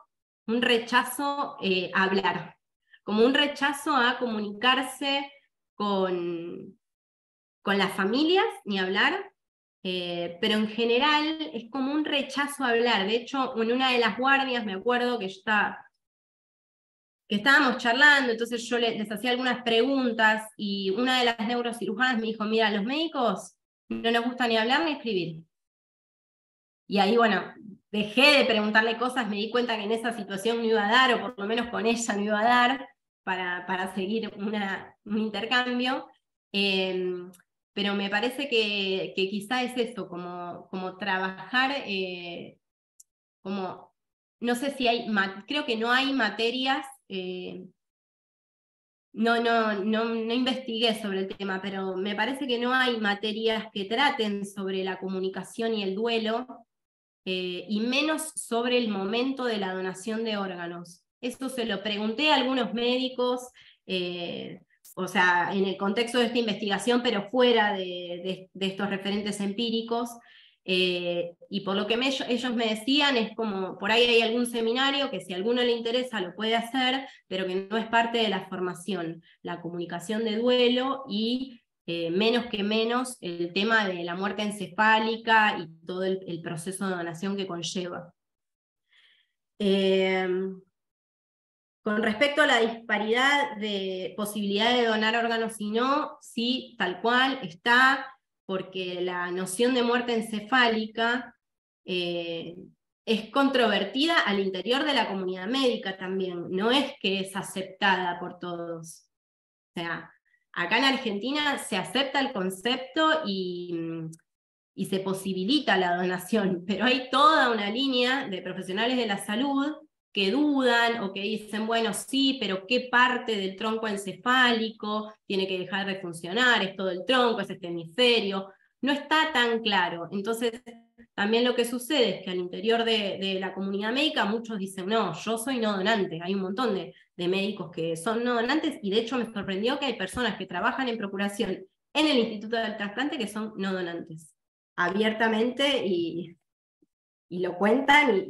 a hablar, como un rechazo a comunicarse con las familias, ni hablar, pero en general es como un rechazo a hablar. De hecho, en una de las guardias me acuerdo que estábamos charlando, entonces yo les hacía algunas preguntas y una de las neurocirujanas me dijo, mira, los médicos no nos gusta ni hablar ni escribir. Y ahí, bueno, dejé de preguntarle cosas, me di cuenta que en esa situación no iba a dar, o por lo menos con ella no iba a dar, para seguir un intercambio. Pero me parece que quizá es eso, como trabajar, como, no sé si hay, creo que no hay materias, no investigué sobre el tema, pero me parece que no hay materias que traten sobre la comunicación y el duelo, y menos sobre el momento de la donación de órganos. Eso se lo pregunté a algunos médicos, o sea, en el contexto de esta investigación, pero fuera de estos referentes empíricos, y por lo que ellos me decían es como, por ahí hay algún seminario que si a alguno le interesa lo puede hacer, pero que no es parte de la formación, la comunicación de duelo y menos que menos el tema de la muerte encefálica y todo el proceso de donación que conlleva. Con respecto a la disparidad de posibilidad de donar órganos y no, sí, tal cual está, porque la noción de muerte encefálica es controvertida al interior de la comunidad médica también, no es que es aceptada por todos. O sea, acá en Argentina se acepta el concepto y se posibilita la donación, pero hay toda una línea de profesionales de la salud que dudan o que dicen, bueno, sí, pero ¿qué parte del tronco encefálico tiene que dejar de funcionar? ¿Es todo el tronco? ¿Es este hemisferio? No está tan claro. Entonces, también lo que sucede es que al interior de la comunidad médica muchos dicen, no, yo soy no donante. Hay un montón de médicos que son no donantes, y de hecho me sorprendió que hay personas que trabajan en procuración en el Instituto del Trasplante que son no donantes, abiertamente, y lo cuentan,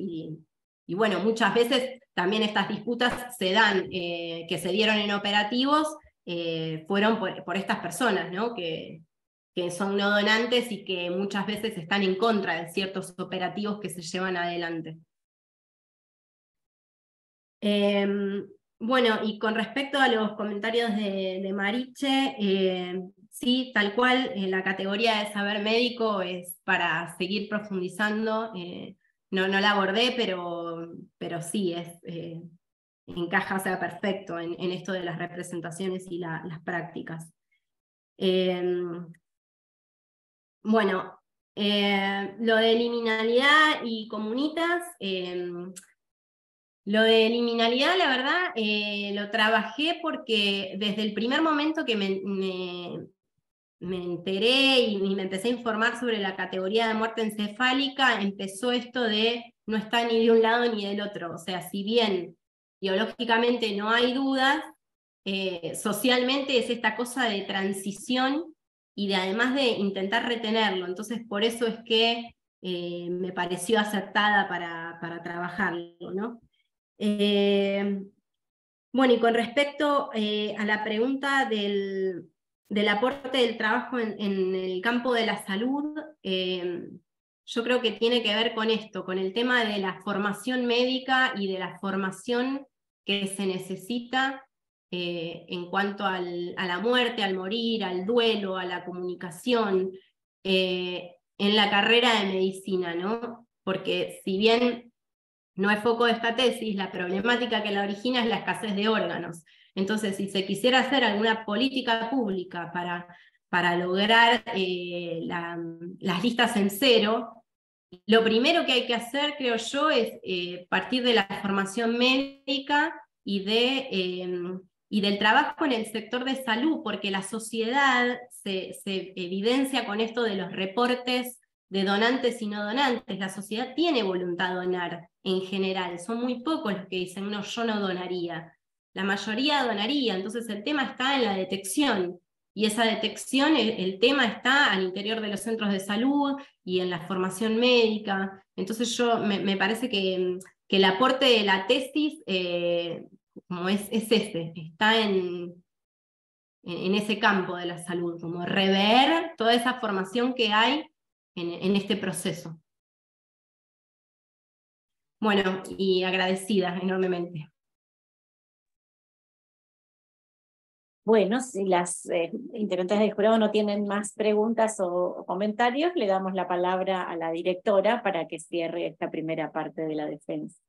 y bueno, muchas veces también estas disputas se dan, que se dieron en operativos, fueron por estas personas, ¿no? que son no donantes y que muchas veces están en contra de ciertos operativos que se llevan adelante. Bueno, y con respecto a los comentarios de Mariche, sí, tal cual, la categoría de saber médico es para seguir profundizando, no la abordé, pero sí, encaja, o sea, perfecto en esto de las representaciones y las prácticas. Bueno, lo de liminalidad y comunitas, lo de liminalidad, la verdad, lo trabajé porque desde el primer momento que me enteré y me empecé a informar sobre la categoría de muerte encefálica, empezó esto de no está ni de un lado ni del otro. O sea, si bien biológicamente no hay dudas, socialmente es esta cosa de transición y de además de intentar retenerlo. Entonces, por eso es que me pareció acertada para trabajarlo, ¿no? Bueno, y con respecto a la pregunta del aporte del trabajo en el campo de la salud, yo creo que tiene que ver con esto, con el tema de la formación médica y de la formación que se necesita en cuanto a la muerte, al morir, al duelo, a la comunicación, en la carrera de medicina, ¿no? Porque si bien no es foco de esta tesis, la problemática que la origina es la escasez de órganos. Entonces, si se quisiera hacer alguna política pública para lograr las listas en cero, lo primero que hay que hacer, creo yo, es partir de la formación médica y del trabajo en el sector de salud, porque la sociedad se evidencia con esto de los reportes de donantes y no donantes. La sociedad tiene voluntad de donar en general, son muy pocos los que dicen, no, yo no donaría. La mayoría donaría, entonces el tema está en la detección, y esa detección, el tema está al interior de los centros de salud y en la formación médica. Entonces me parece que el aporte de la tesis como es ese, está en ese campo de la salud, como rever toda esa formación que hay en este proceso. Bueno, y agradecida enormemente. Bueno, si las integrantes del jurado no tienen más preguntas o comentarios, le damos la palabra a la directora para que cierre esta primera parte de la defensa.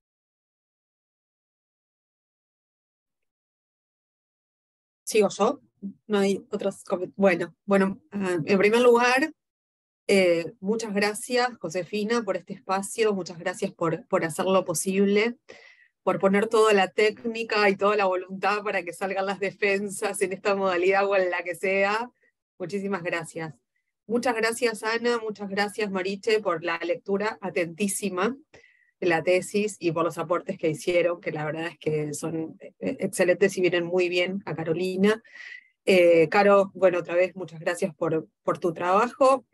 ¿Sigo yo? No hay otros comentarios. Bueno, en primer lugar, muchas gracias, Josefina, por este espacio, muchas gracias por hacerlo posible, por poner toda la técnica y toda la voluntad para que salgan las defensas en esta modalidad o en la que sea. Muchísimas gracias. Muchas gracias, Ana, muchas gracias, Mariche, por la lectura atentísima de la tesis y por los aportes que hicieron, que la verdad es que son excelentes y vienen muy bien a Carolina. Caro, bueno, otra vez muchas gracias por tu trabajo.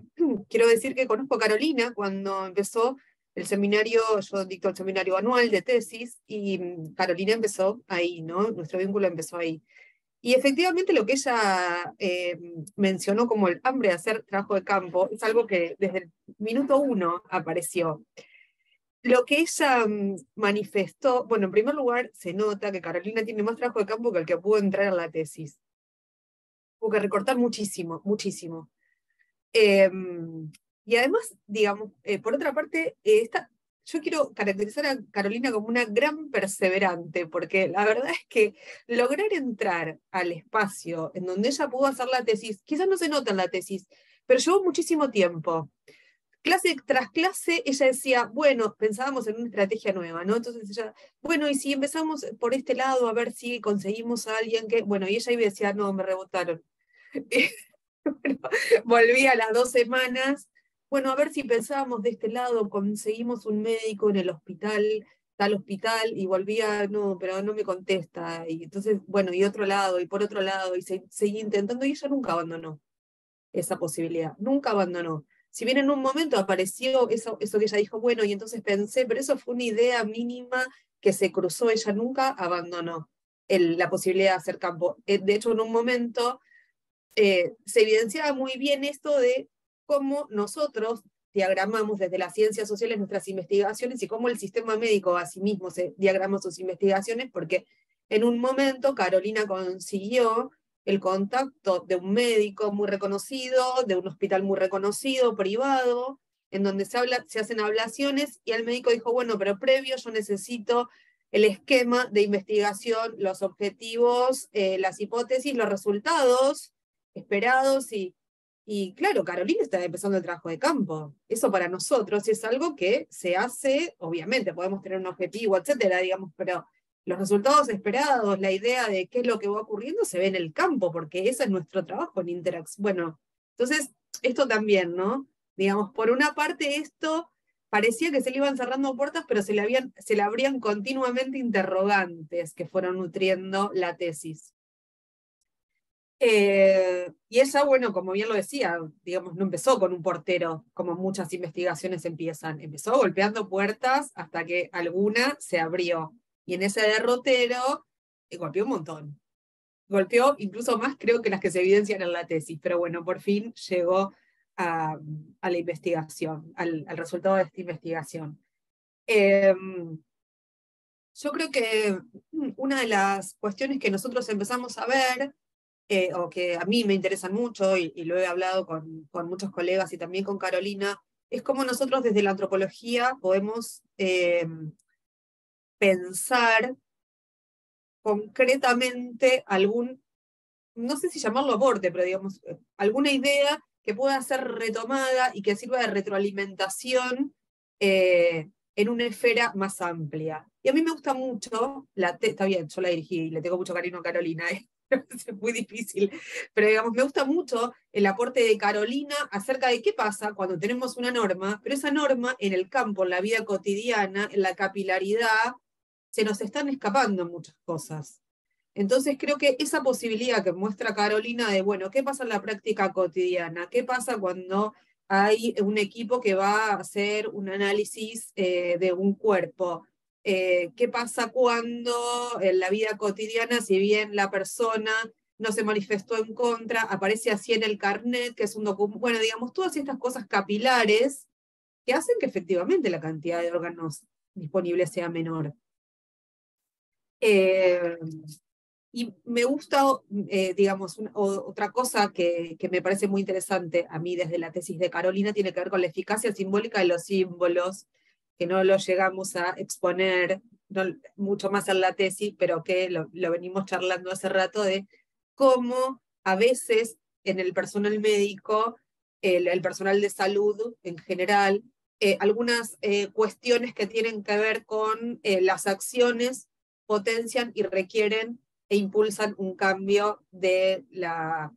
Quiero decir que conozco a Carolina cuando empezó el seminario, yo dicto el seminario anual de tesis, y Carolina empezó ahí, ¿no? Nuestro vínculo empezó ahí. Y efectivamente lo que ella mencionó como el hambre de hacer trabajo de campo es algo que desde el minuto 1 apareció. Lo que ella manifestó, bueno, en primer lugar se nota que Carolina tiene más trabajo de campo que el que pudo entrar en la tesis. Hubo que recortar muchísimo, muchísimo. Y además, digamos, por otra parte, yo quiero caracterizar a Carolina como una gran perseverante, porque la verdad es que lograr entrar al espacio en donde ella pudo hacer la tesis, quizás no se nota en la tesis, pero llevó muchísimo tiempo. Clase tras clase, ella decía, bueno, pensábamos en una estrategia nueva, ¿no? Entonces ella, bueno, y si empezamos por este lado, a ver si conseguimos a alguien que, bueno, y ella iba y decía, no, me rebotaron. Bueno, volví a las 2 semanas, bueno, a ver si pensábamos de este lado, conseguimos un médico en el hospital, tal hospital, y volvía, no, pero no me contesta, y entonces, bueno, y otro lado, y por otro lado, y seguí intentando, y ella nunca abandonó esa posibilidad, nunca abandonó. Si bien en un momento apareció eso que ella dijo, bueno, y entonces pensé, pero eso fue una idea mínima que se cruzó, ella nunca abandonó la posibilidad de hacer campo. De hecho, en un momento se evidenciaba muy bien esto de cómo nosotros diagramamos desde las ciencias sociales nuestras investigaciones y cómo el sistema médico a sí mismo se diagrama sus investigaciones, porque en un momento Carolina consiguió el contacto de un médico muy reconocido, de un hospital muy reconocido, privado, en donde se hacen ablaciones, y el médico dijo, bueno, pero previo yo necesito el esquema de investigación, los objetivos, las hipótesis, los resultados esperados, y claro, Carolina está empezando el trabajo de campo. Eso para nosotros es algo que se hace, obviamente, podemos tener un objetivo, etcétera, digamos, pero los resultados esperados, la idea de qué es lo que va ocurriendo, se ve en el campo, porque ese es nuestro trabajo en interacción. Bueno, entonces, esto también, ¿no? Digamos, por una parte esto parecía que se le iban cerrando puertas, pero se le abrían continuamente interrogantes que fueron nutriendo la tesis. Y ella, bueno, como bien lo decía, digamos, no empezó con un portero, como muchas investigaciones empiezan. Empezó golpeando puertas hasta que alguna se abrió. Y en ese derrotero golpeó un montón. Golpeó incluso más, creo, que las que se evidencian en la tesis. Pero bueno, por fin llegó a la investigación, al resultado de esta investigación. Yo creo que una de las cuestiones que nosotros empezamos a ver, o que a mí me interesan mucho, y lo he hablado con muchos colegas y también con Carolina, es cómo nosotros desde la antropología podemos pensar concretamente no sé si llamarlo aporte, pero digamos, alguna idea que pueda ser retomada y que sirva de retroalimentación en una esfera más amplia. Y a mí me gusta mucho, está bien, yo la dirigí y le tengo mucho cariño a Carolina, es muy difícil, pero digamos, me gusta mucho el aporte de Carolina acerca de qué pasa cuando tenemos una norma, pero esa norma en el campo, en la vida cotidiana, en la capilaridad, se nos están escapando muchas cosas. Entonces creo que esa posibilidad que muestra Carolina de, bueno, ¿qué pasa en la práctica cotidiana? ¿Qué pasa cuando hay un equipo que va a hacer un análisis de un cuerpo? ¿Qué pasa cuando en la vida cotidiana, si bien la persona no se manifestó en contra, aparece así en el carnet, que es un documento? Bueno, digamos, todas estas cosas capilares que hacen que efectivamente la cantidad de órganos disponibles sea menor. Y me gusta, digamos, otra cosa que me parece muy interesante a mí desde la tesis de Carolina, tiene que ver con la eficacia simbólica de los símbolos, que no lo llegamos a exponer mucho más en la tesis, pero que lo venimos charlando hace rato, de cómo a veces en el personal médico, el personal de salud en general, algunas cuestiones que tienen que ver con las acciones potencian y requieren e impulsan un cambio de la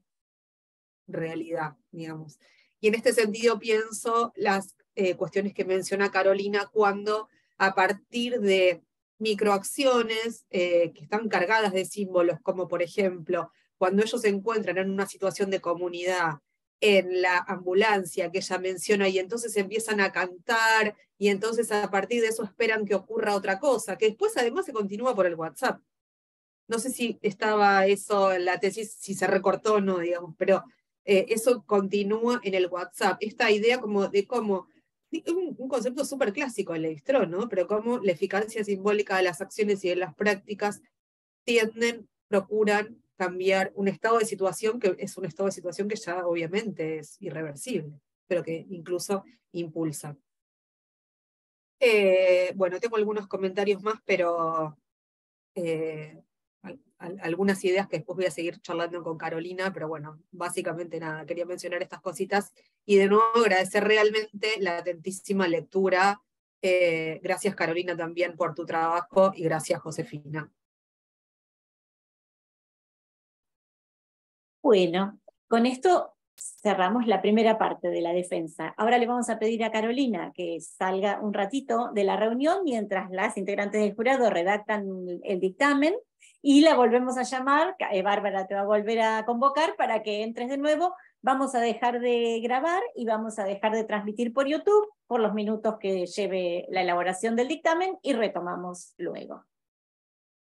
realidad, digamos. Y en este sentido pienso las cuestiones que menciona Carolina cuando a partir de microacciones que están cargadas de símbolos, como por ejemplo, cuando ellos se encuentran en una situación de comunidad, en la ambulancia que ella menciona, y entonces empiezan a cantar, y entonces a partir de eso esperan que ocurra otra cosa, que después además se continúa por el WhatsApp. No sé si estaba eso en la tesis, si se recortó o no, digamos, pero eso continúa en el WhatsApp. Esta idea como de cómo, un concepto súper clásico en Levi-Strauss, ¿no? Pero cómo la eficacia simbólica de las acciones y de las prácticas procuran cambiar un estado de situación que es un estado de situación que ya obviamente es irreversible, pero que incluso impulsa. Bueno, tengo algunos comentarios más, pero algunas ideas que después voy a seguir charlando con Carolina, pero bueno, básicamente nada, quería mencionar estas cositas y de nuevo agradecer realmente la atentísima lectura. Gracias Carolina también por tu trabajo y gracias Josefina. Bueno, con esto cerramos la primera parte de la defensa. Ahora le vamos a pedir a Carolina que salga un ratito de la reunión mientras las integrantes del jurado redactan el dictamen y la volvemos a llamar. Bárbara te va a volver a convocar para que entres de nuevo. Vamos a dejar de grabar y vamos a dejar de transmitir por YouTube por los minutos que lleve la elaboración del dictamen y retomamos luego.